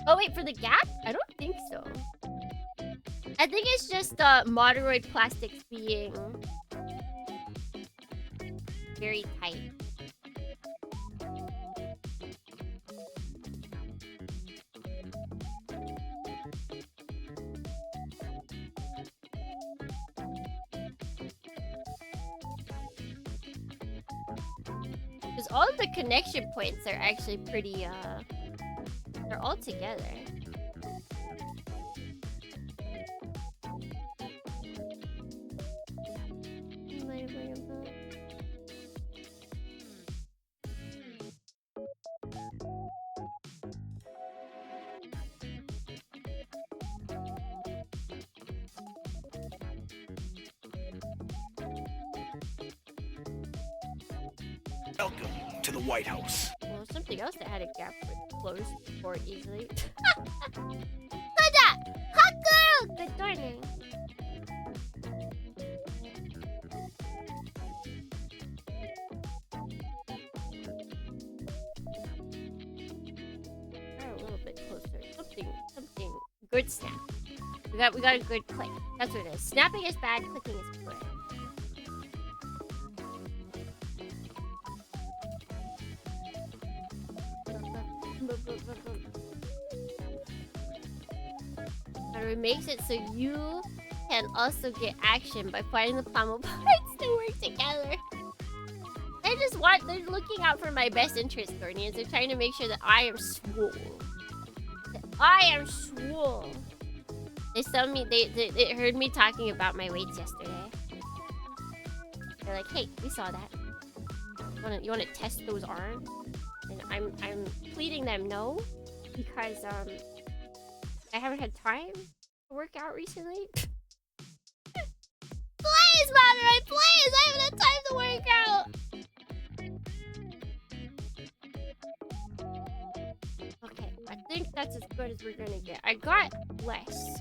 Oh wait, for the gap? I don't think so. I think it's just Moderoid plastics being very tight. Because all of the connection points are actually pretty, they're all together. Welcome to the White House. Well, something else that had a gap would close more easily. Good Haku! Good morning. We're a little bit closer. Something. Good snap. We got a good click. That's what it is. Snapping is bad, clicking is good. But it makes it so you can also get action by finding the plomo parts to work together. They're looking out for my best interest, Guardians. They're trying to make sure that I am swole. They saw me, they heard me talking about my weights yesterday. They're like, hey, we saw that. You wanna test those arms? And I'm pleading them no, because I haven't had time to work out recently. Please, Moderoid, please! I haven't had time to work out! Okay, I think that's as good as we're gonna get. I got less.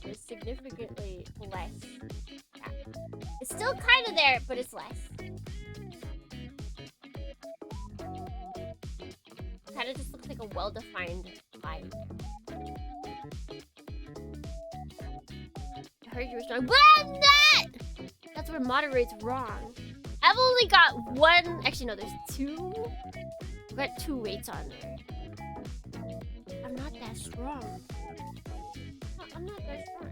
It's significantly less. Yeah. It's still kind of there, but it's less. Kind of just looks like a well-defined line. I heard you were strong, but I'm not! That's where Moderoid's wrong. I've only got one. Actually, no, there's two. I've got 2 weights on there. I'm not that strong. I'm not that strong.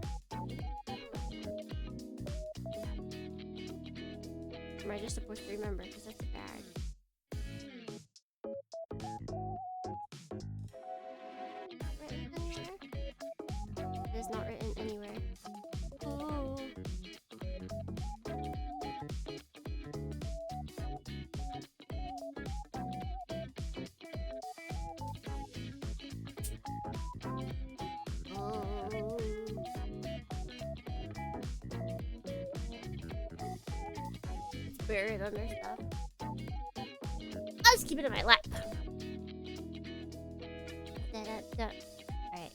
Am I just supposed to remember? Because that's bad. Written anywhere? It is not written anywhere. Ooh. It's buried under stuff. I'll just keep it in my lap. Alright.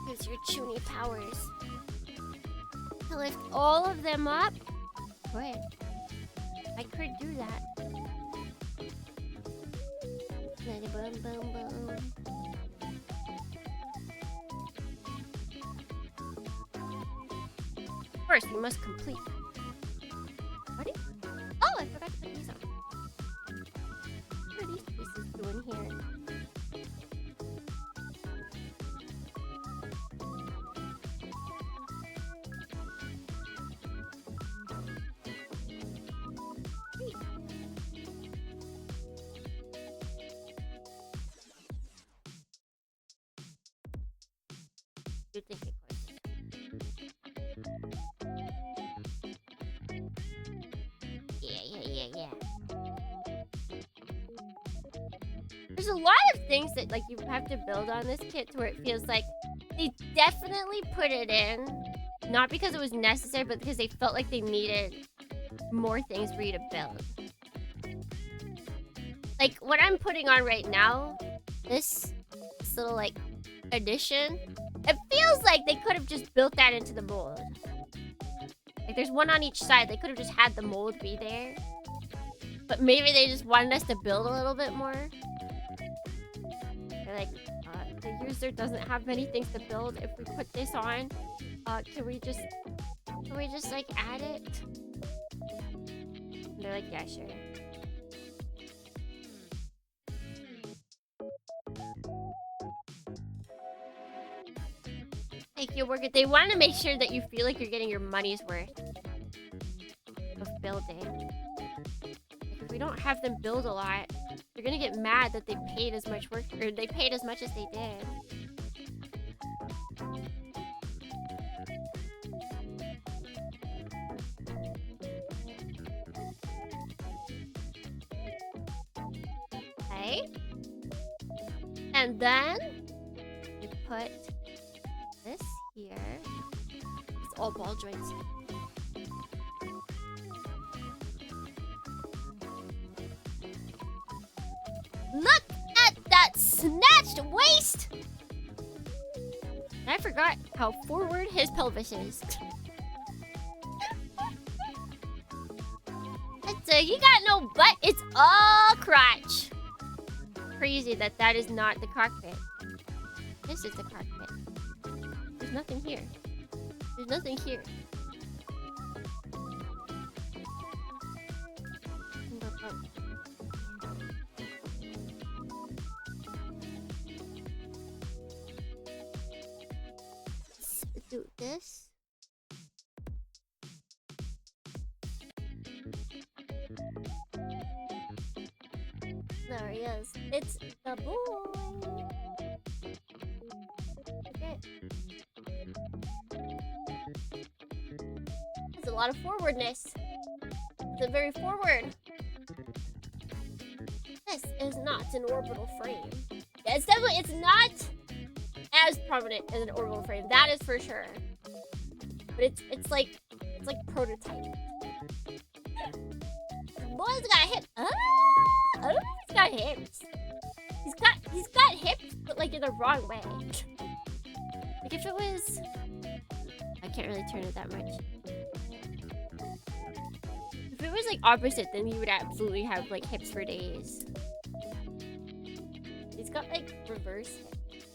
Here's your Chuny powers. To lift all of them up? Good. I could do that. Boom, boom, boom. First, we must complete. Ready? Oh, I forgot to put these on. What are these pieces doing here? You think it could. Yeah. There's a lot of things that like you have to build on this kit to where it feels like they definitely put it in, not because it was necessary, but because they felt like they needed more things for you to build. Like what I'm putting on right now, this little like addition, it feels like they could have just built that into the mold. Like there's one on each side. They could have just had the mold be there. But maybe they just wanted us to build a little bit more. They're like, the user doesn't have many things to build. If we put this on, can we just like add it? And they're like, yeah, sure. Like you work it. They want to make sure that you feel like you're getting your money's worth of building. Like if we don't have them build a lot, they're gonna get mad that they paid as much work, or they paid as much as they did. Okay. And then we put this here. It's all ball joints. Look at that snatched waist! I forgot how forward his pelvis is. He got no butt, it's all crotch. Crazy that is not the cockpit. This is the cockpit. There's nothing here. There's nothing here. Let's do this. There he is. It's the boy. Okay. That's a lot of forwardness. It's a very forward. This is not an orbital frame. Yeah, it's not as prominent as an orbital frame. That is for sure. But it's like prototype. Boy's got hips. Oh, he's got hips. He's got hips, but like in the wrong way. Like if it was, I can't really turn it that much. If it was like opposite, then he would absolutely have like hips for days. He's got like reverse hips.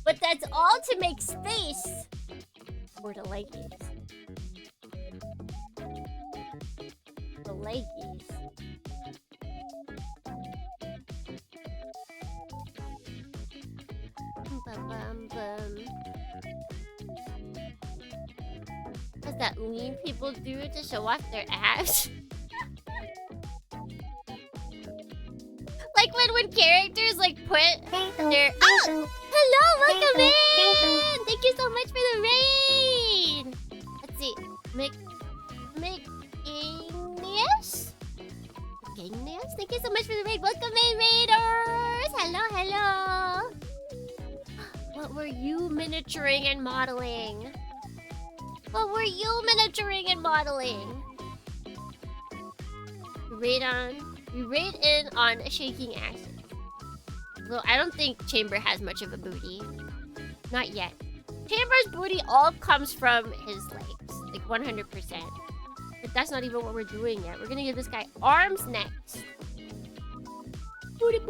But that's all to make space for the leggies. The leggies. What's that lean people do to show off their abs? Like when characters like put their hello, welcome in! Thank you so much for the raid! Let's see. Igneous? Thank you so much for the raid. Welcome in, raiders! Hello. What were you miniaturing and modeling? We raid in on shaking asses. Well, I don't think Chamber has much of a booty. Not yet. Chamber's booty all comes from his legs. Like 100%. But that's not even what we're doing yet. We're gonna give this guy arms next. Booty.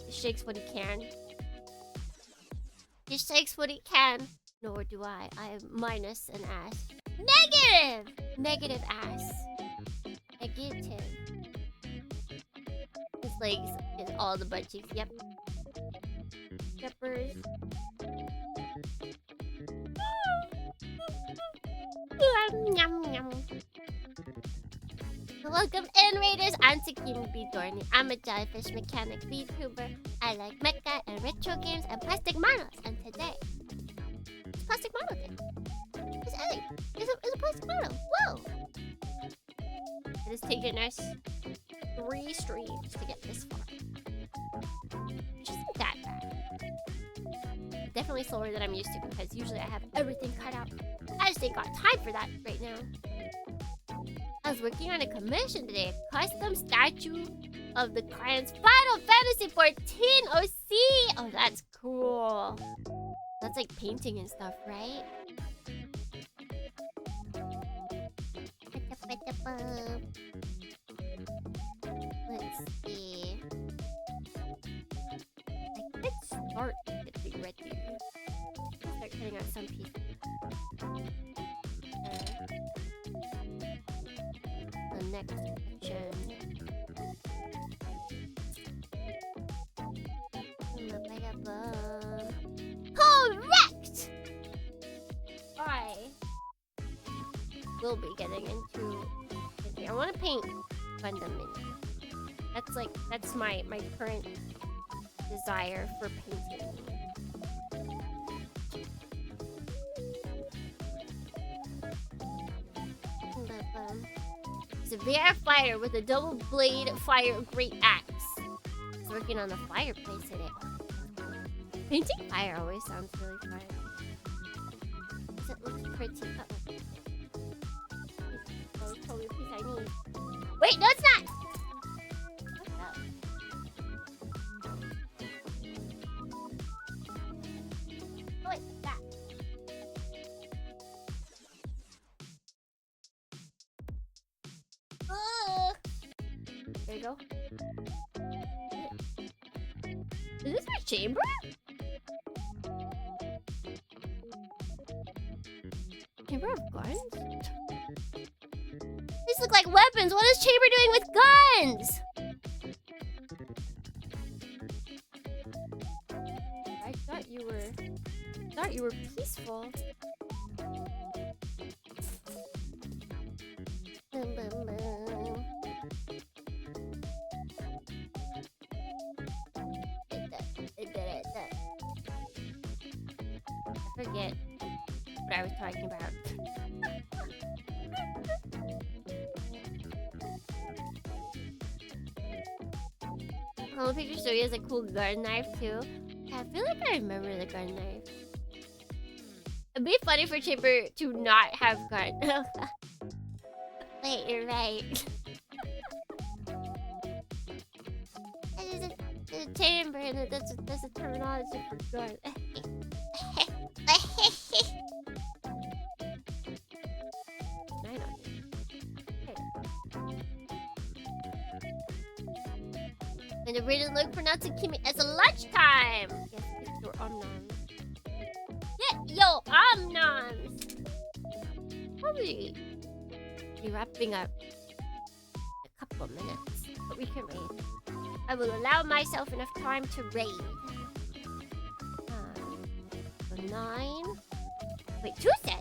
He shakes what he can. Nor do I. I am minus an ass. Negative ass. Negative. His legs and all the butt cheeks. Yep. Steppers. Welcome in, raiders. I'm Takim B. Dorney. I'm a jellyfish mechanic VTuber. I like mecha and retro games and plastic models. And today, it's plastic model day. It's Ellie. It's a plastic model. Whoa! It has taken us 3 streams to get this far. Which isn't that bad. Definitely slower than I'm used to because usually I have everything cut out. I just ain't got time for that right now. I was working on a commission today. A custom statue of the client's Final Fantasy 14 OC. Oh, that's cool. That's like painting and stuff, right? Let's see. I could start with the red dude. Start cutting out some pieces. The next section. Correct! I will be getting into. I want to paint Gundam Minions. That's my current desire for painting. Severe fighter with a double blade fire great axe. working on the fireplace today. Painting fire always sounds really fun. Because it looks pretty. Oh, it's probably a piece I need. Wait, no, it's not! What's that? Oh, wait, that. There you go. Is this my chamber? Chamber of guns? These look like weapons. What is Chamber doing with guns? I thought you were peaceful. Boom, boom, boom. I forget what I was talking about. Hello Picture Studio has a cool garden knife too. Yeah, I feel like I remember the garden knife. It'd be funny for Chamber to not have gun. Wait, you're right. There's a chamber and that's a terminology for gun. And the reader look pronouncing Kimi as a lunchtime. Yes, it's your omnoms. Get yo omnoms. Probably be wrapping up a couple of minutes, but we can raid. I will allow myself enough time to raid. So 9. Wait, 2 sets.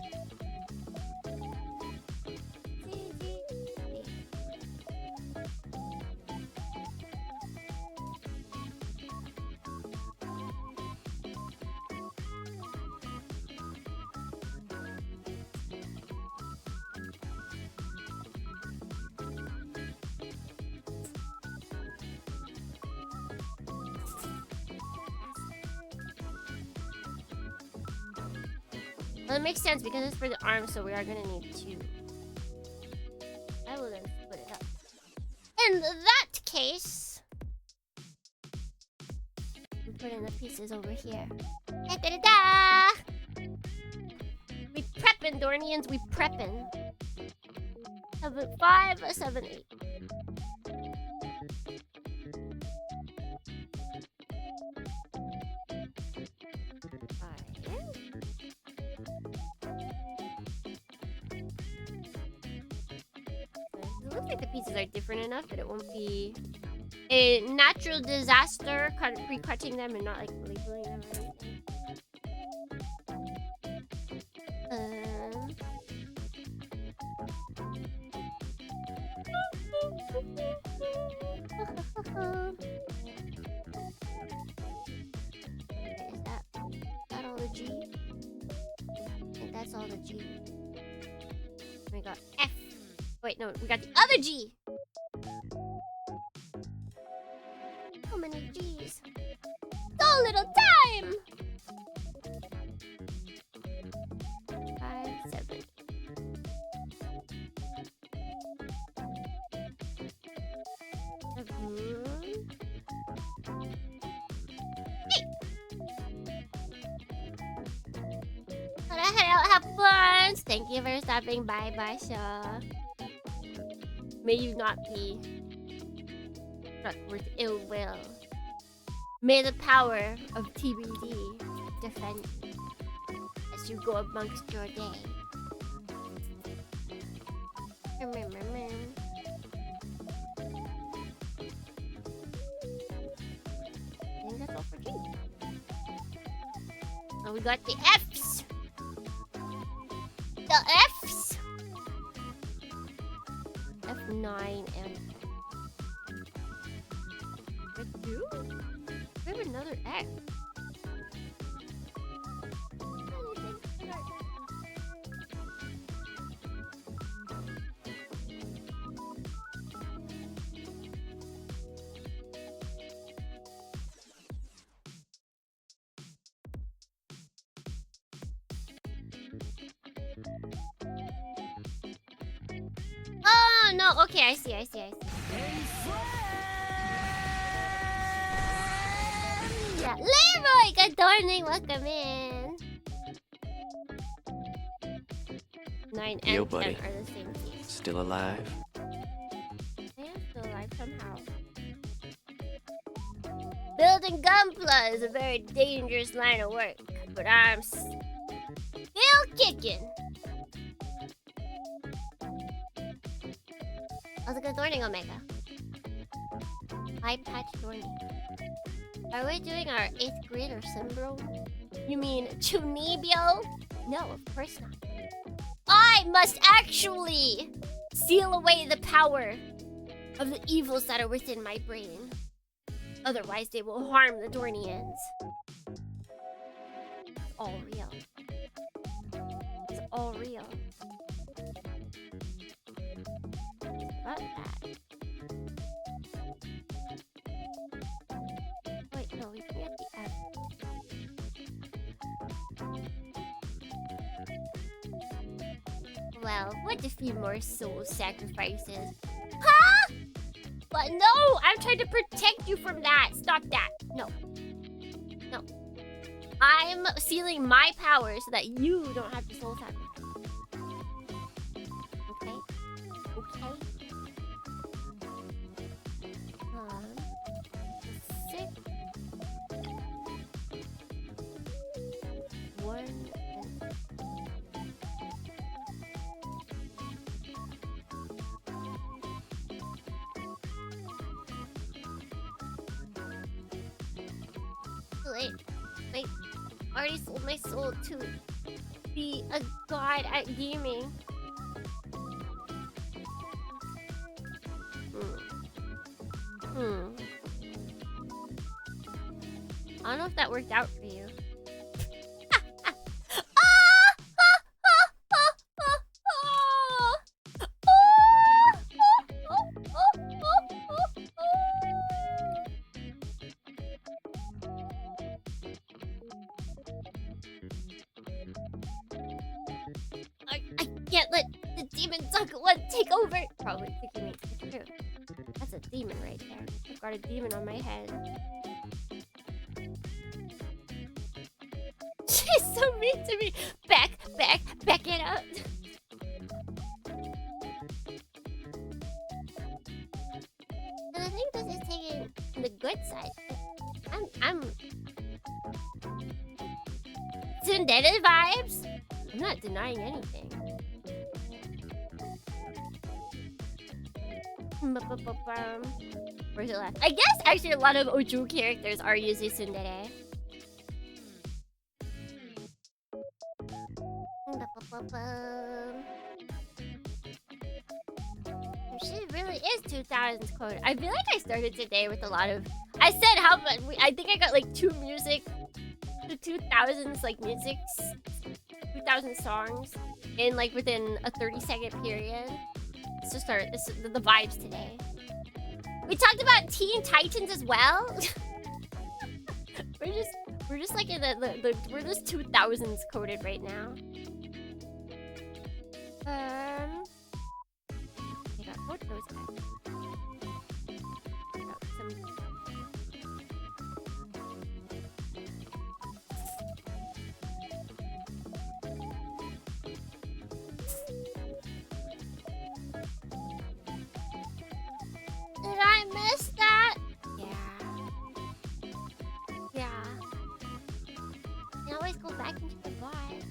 Well, it makes sense because it's for the arm, so we are gonna need 2. I will then split it up. In that case, we put in the pieces over here. Da-da-da-da! We preppin', Dornians, we preppin'. 5, 7, 8. It looks like the pieces are different enough that it won't be a natural disaster pre-cutting them and not like labeling them or anything. Is that all the G? I think that's all the G. We got F. Wait, no, we got the other G! How many G's? So little time! 5, 7. Alright, head out, have fun! Thank you for stopping by, Basha. May you not be struck with ill will. May the power of TBD defend you as you go amongst your day. I think that's all for G. And we got the F's. The F's. F9 and F2? We have another F. Oh, okay, I see. Yeah, Leroy, good morning, welcome in. 9 Yo, and buddy. 10 are the same team. Still alive? I am still alive somehow. Building Gunpla is a very dangerous line of work, but I'm still kicking. How's it good morning, Omega? Hi, Patch Dorney. Are we doing our 8th grade or Symbro? You mean Chunibyo? No, of course not. I must actually seal away the power of the evils that are within my brain. Otherwise, they will harm the Dornians. It's all real. It's all real. About that. Wait, no, we can get the F. Well, what a few more soul sacrifices. Huh? But no, I'm trying to protect you from that. Stop that. No. No. I'm sealing my power so that you don't have to soul sacrifice. Okay? Okay? 6. 1 and Wait, I already sold my soul to be a god at gaming. I don't know if that worked out for you. I can't let the demon one take over. Probably thinking me. It's true. That's a demon right there. I've got a demon on my head. She's so mean to me. Back it up. And I think this is taking the good side. I'm Tsundere vibes. I'm not denying anything. Where's it left? I guess actually a lot of Oju characters are usually Tsundere. She really is 2000s code. I feel like I started today with a lot of. I said how much. I think I got like 2 music, the 2000s like music, 2000 songs, in like within a 30-second period. It's just the vibes today. We talked about Teen Titans as well. we're just like in we're just 2000s coded right now. I got both those guys. Got some. Did I miss that? Yeah. I always go back into the vibe.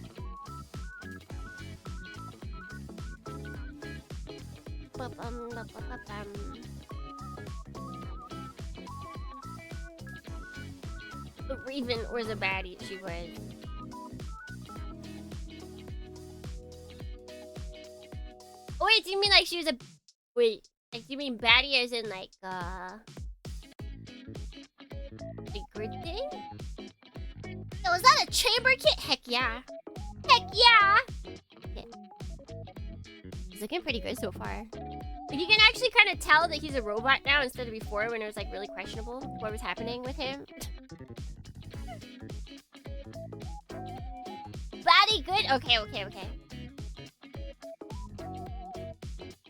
The Raven was a baddie, she was. Oh wait, do you mean like she was a... Wait, like do you mean baddie as in like, a good thing? Yo, is that a chamber kit? Heck yeah. Heck yeah! Okay. He's looking pretty good so far. Like, you can actually kind of tell that he's a robot now instead of before when it was like really questionable what was happening with him. Baddie good? Okay.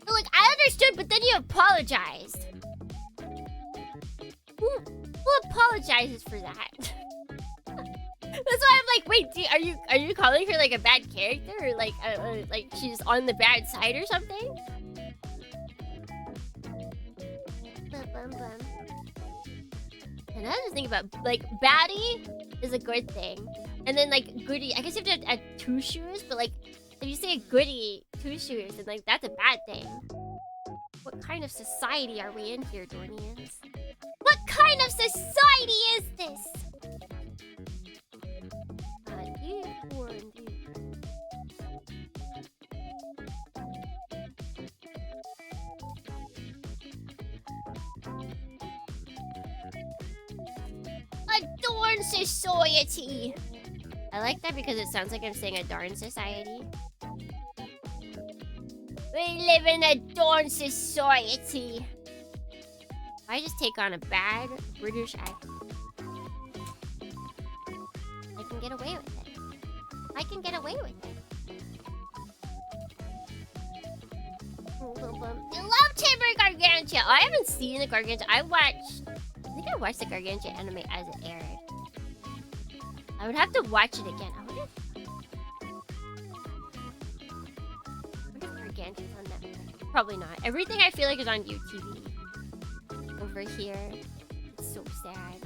So, like, I understood, but then you apologized. Who apologizes for that? That's why I'm like, wait, are you calling her like a bad character, or like she's on the bad side or something? And I just think about like baddie is a good thing, and then like goodie. I guess you have to add two shoes, but like if you say goodie two shoes, then like that's a bad thing. What kind of society are we in here, Dornians? What kind of society is this? Adorn society. I like that because it sounds like I'm saying adorn society. We live in a adorn society. I just take on a bad British accent. I can get away with it. I can get away with it. You love Timber Gargantua. Oh, I haven't seen the Gargantua. I think I watched the Gargantua anime as it aired. I would have to watch it again. I wonder if Gargantua's on Netflix. Probably not. Everything I feel like is on UTV. Over here. It's so sad.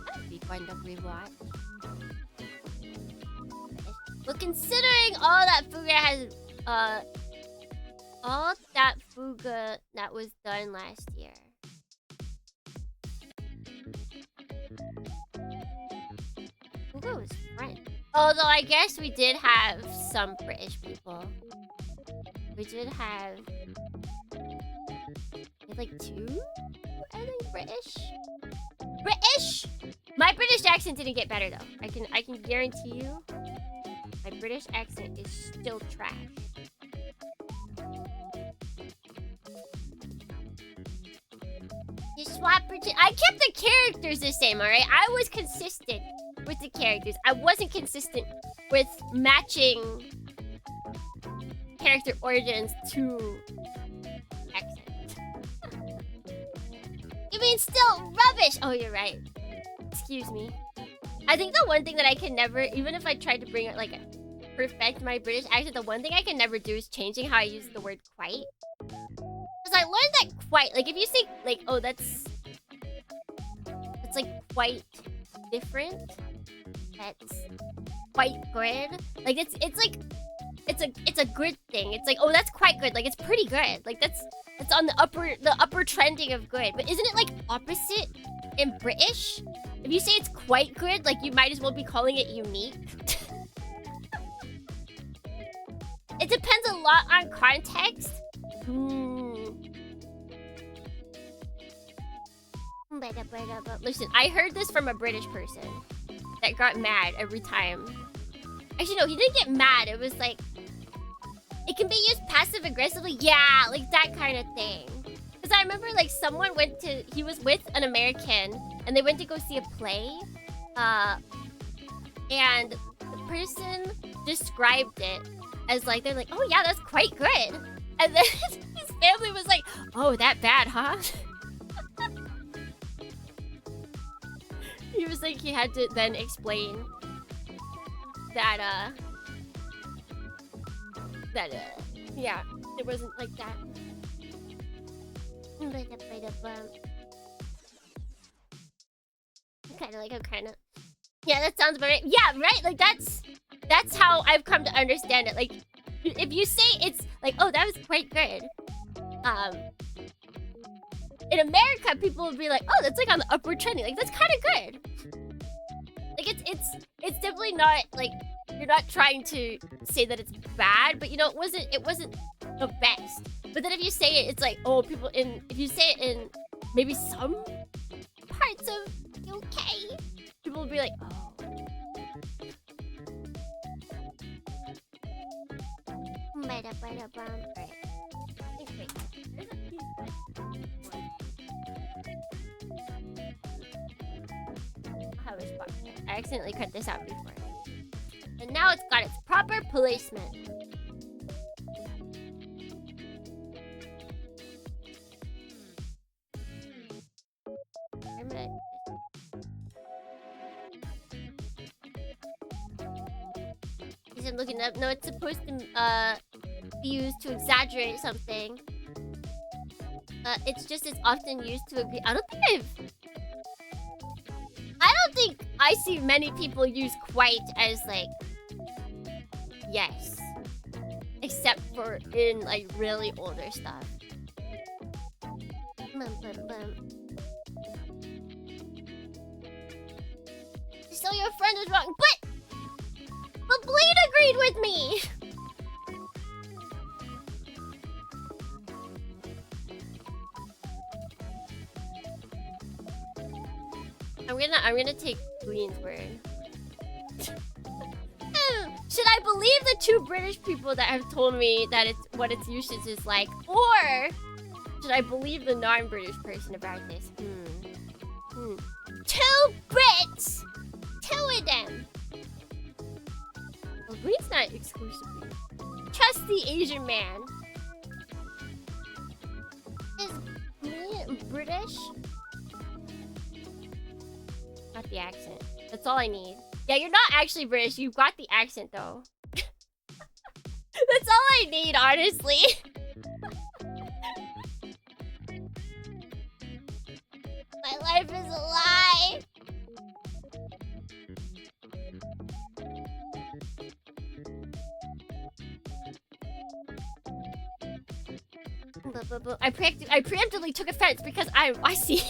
That'd be fun to rewatch. But considering all that Fuga has, all that Fuga that was done last year. Fuga was French. Although I guess we did have some British people. We did have like two, I think, British. My British accent didn't get better though. I can guarantee you, my British accent is still trash. You swap I kept the characters the same, alright? I was consistent with the characters. I wasn't consistent with matching character origins to accent. You mean still rubbish? Oh, you're right. Excuse me. I think the one thing that I can never, even if I tried to bring it like perfect my British accent, the one thing I can never do is changing how I use the word quite. Because I learned that quite, like if you say like, oh, that's like quite different. That's quite good. Like it's like it's a good thing. It's like, oh, that's quite good. Like it's pretty good. Like that's on the upper trending of good. But isn't it like opposite in British? If you say it's quite good, like you might as well be calling it unique. It depends a lot on context. Listen, I heard this from a British person that got mad every time. Actually, no, he didn't get mad. It was like, it can be used passive aggressively. Yeah, like that kind of thing. Because I remember like someone he was with an American and they went to go see a play. And the person described it as like, they're like, oh yeah, that's quite good. And then his family was like, oh, that bad, huh? He was like, he had to then explain that, yeah, it wasn't like that. Kind of. Yeah, that sounds about right. Yeah, right? Like, that's how I've come to understand it. Like, if you say it's like, oh, that was quite good. In America, people would be like, oh, that's like on the upward trending. Like, that's kind of good. Like, it's definitely not, like, you're not trying to say that it's bad, but, you know, it wasn't the best. But then if you say it, it's like, oh, if you say it in maybe some parts of UK, people will be like, oh. Right. Wait. There's a piece I accidentally cut this out before. And now it's got its proper placement. I'm looking up. No, it's supposed to be used to exaggerate something. It's just as often used to agree. I don't think I see many people use quite as like yes, except for in like really older stuff. So your friend is wrong, but Bleed agreed with me. I'm gonna take Queen's word. Should I believe the two British people that have told me that it's what its usage is like, or should I believe the non-British person about this? Two Brits, two of them. Well, Green's not exclusively. Trust the Asian man. Is Green British? Not the accent. That's all I need. Yeah, you're not actually British. You've got the accent, though. That's all I need, honestly. My life is a lie. I preemptively took offense because I see.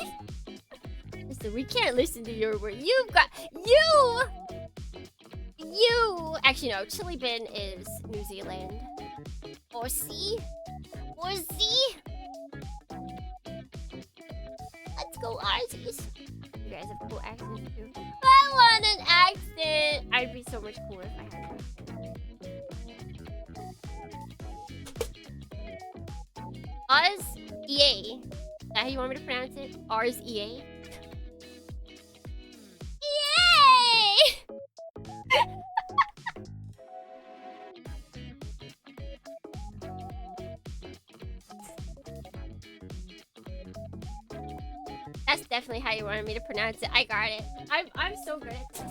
Listen, we can't listen to your word. You've got you. Actually, no. Chili Bin is New Zealand. Or C. Let's go Aussies. You guys have cool accents too. I want an accent. I'd be so much cooler if I had an accent. Oz EA. Is that how you want me to pronounce it? Oz EA. Yay! That's definitely how you wanted me to pronounce it. I got it. I'm so good at this.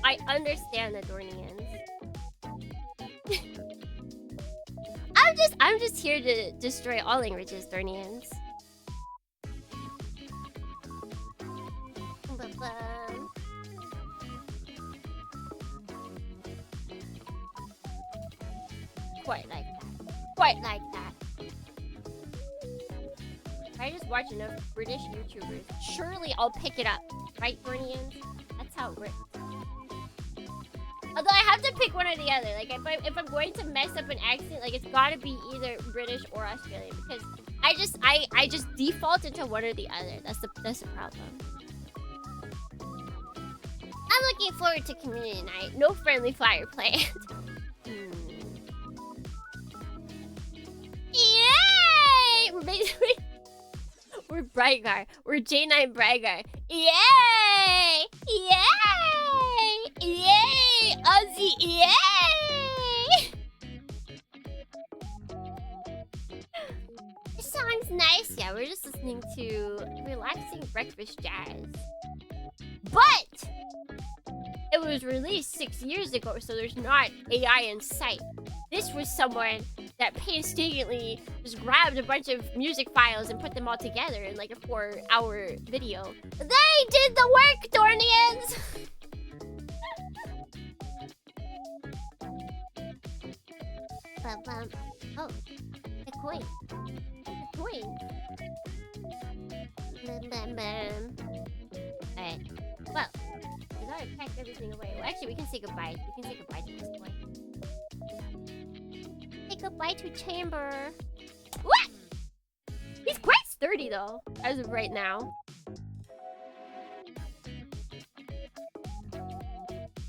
I understand the Dornians. I'm just here to destroy all languages, Dornians. Quite like that. Quite like that. I just watch enough British YouTubers. Surely I'll pick it up. Right, Dornians? That's how it works. Although I have to pick one or the other. Like if I'm going to mess up an accent, like it's gotta be either British or Australian because I just default into one or the other. That's the problem. I'm looking forward to community night. No friendly fire planned. Yay! We're basically we're Brygar. We're J9 Brygar. Yay! Yay! Yay! Aussie, yay! This song's nice. Yeah, we're just listening to relaxing breakfast jazz. But it was released 6 years ago, so there's not AI in sight. This was someone that painstakingly just grabbed a bunch of music files and put them all together in like a 4-hour video. They did the work, Dornians! Oh, the coin. The coin. Alright. Well, we gotta pack everything away. Well, actually, we can say goodbye. We can say goodbye to this point. Say goodbye to Chamber. What? He's quite sturdy, though, as of right now.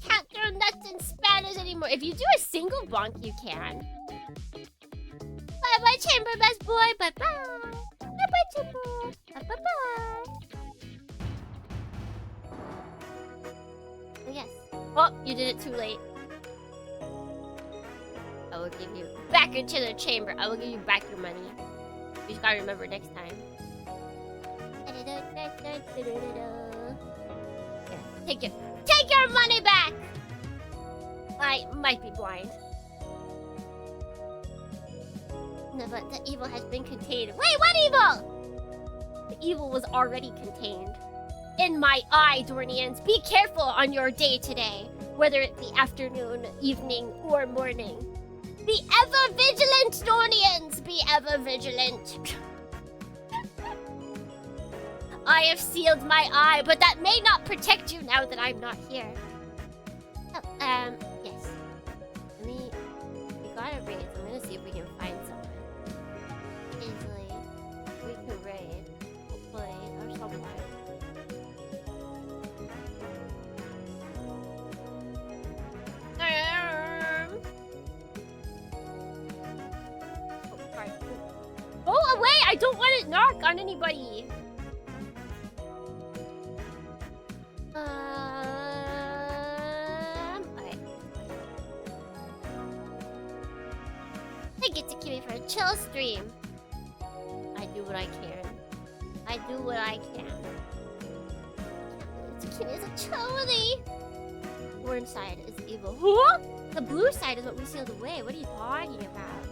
Can't throw nuts in Spanish anymore. If you do a single bonk, you can. Bye-bye, chamber, best boy. Bye-bye. Bye-bye, chamber. Bye-bye. Oh, yes. Oh, you did it too late. I will give you back into the chamber. I will give you back your money. You just gotta remember next time. Here, take your money back! I might be blind. No, but the evil has been contained. Wait, what evil? The evil was already contained. In my eye, Dornians. Be careful on your day today. Whether it be afternoon, evening, or morning. Be ever vigilant, Dornians! Be ever vigilant. I have sealed my eye, but that may not protect you now that I'm not here. Oh, yes. We got a raid. I'm gonna see if we can find someone. Easily. We can raid. Hopefully, or someone. Go away! I don't want to knock on anybody. Okay. Thank you, Takimi, for a chill stream. I do what I can. I do what I can. Takimi is a chilly. Orange side is evil. Huh? The blue side is what we sealed away. What are you talking about?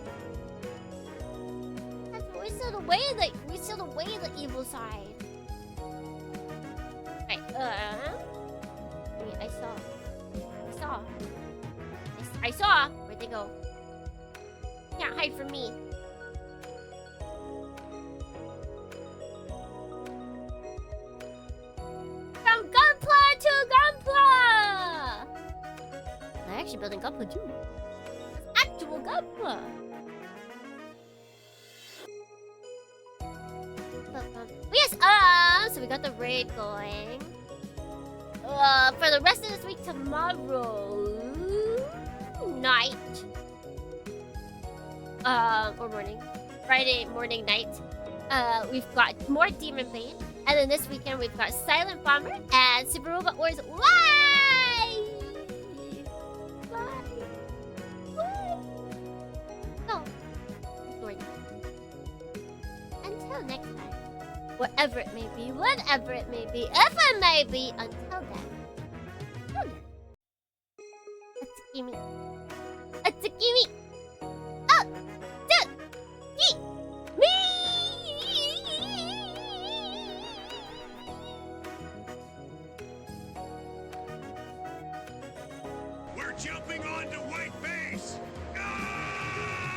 That's what we sealed away. We sealed away the evil side. Right. Wait, I saw. Where'd they go? Can't hide from me. From Gunpla to Gunpla! They're actually building Gunpla too. It's actual Gunpla. Yes, so we got the raid going. For the rest of this week, tomorrow night, or morning, Friday morning night, we've got more Demon Bane, and then this weekend we've got Silent Bomber and Super Robot Wars. Why? So, until next time. Whatever it may be, whatever it may be, if it may be, until then. Atsukimi. Atsukimi! Oh! Me! We're jumping onto White Base! Ah!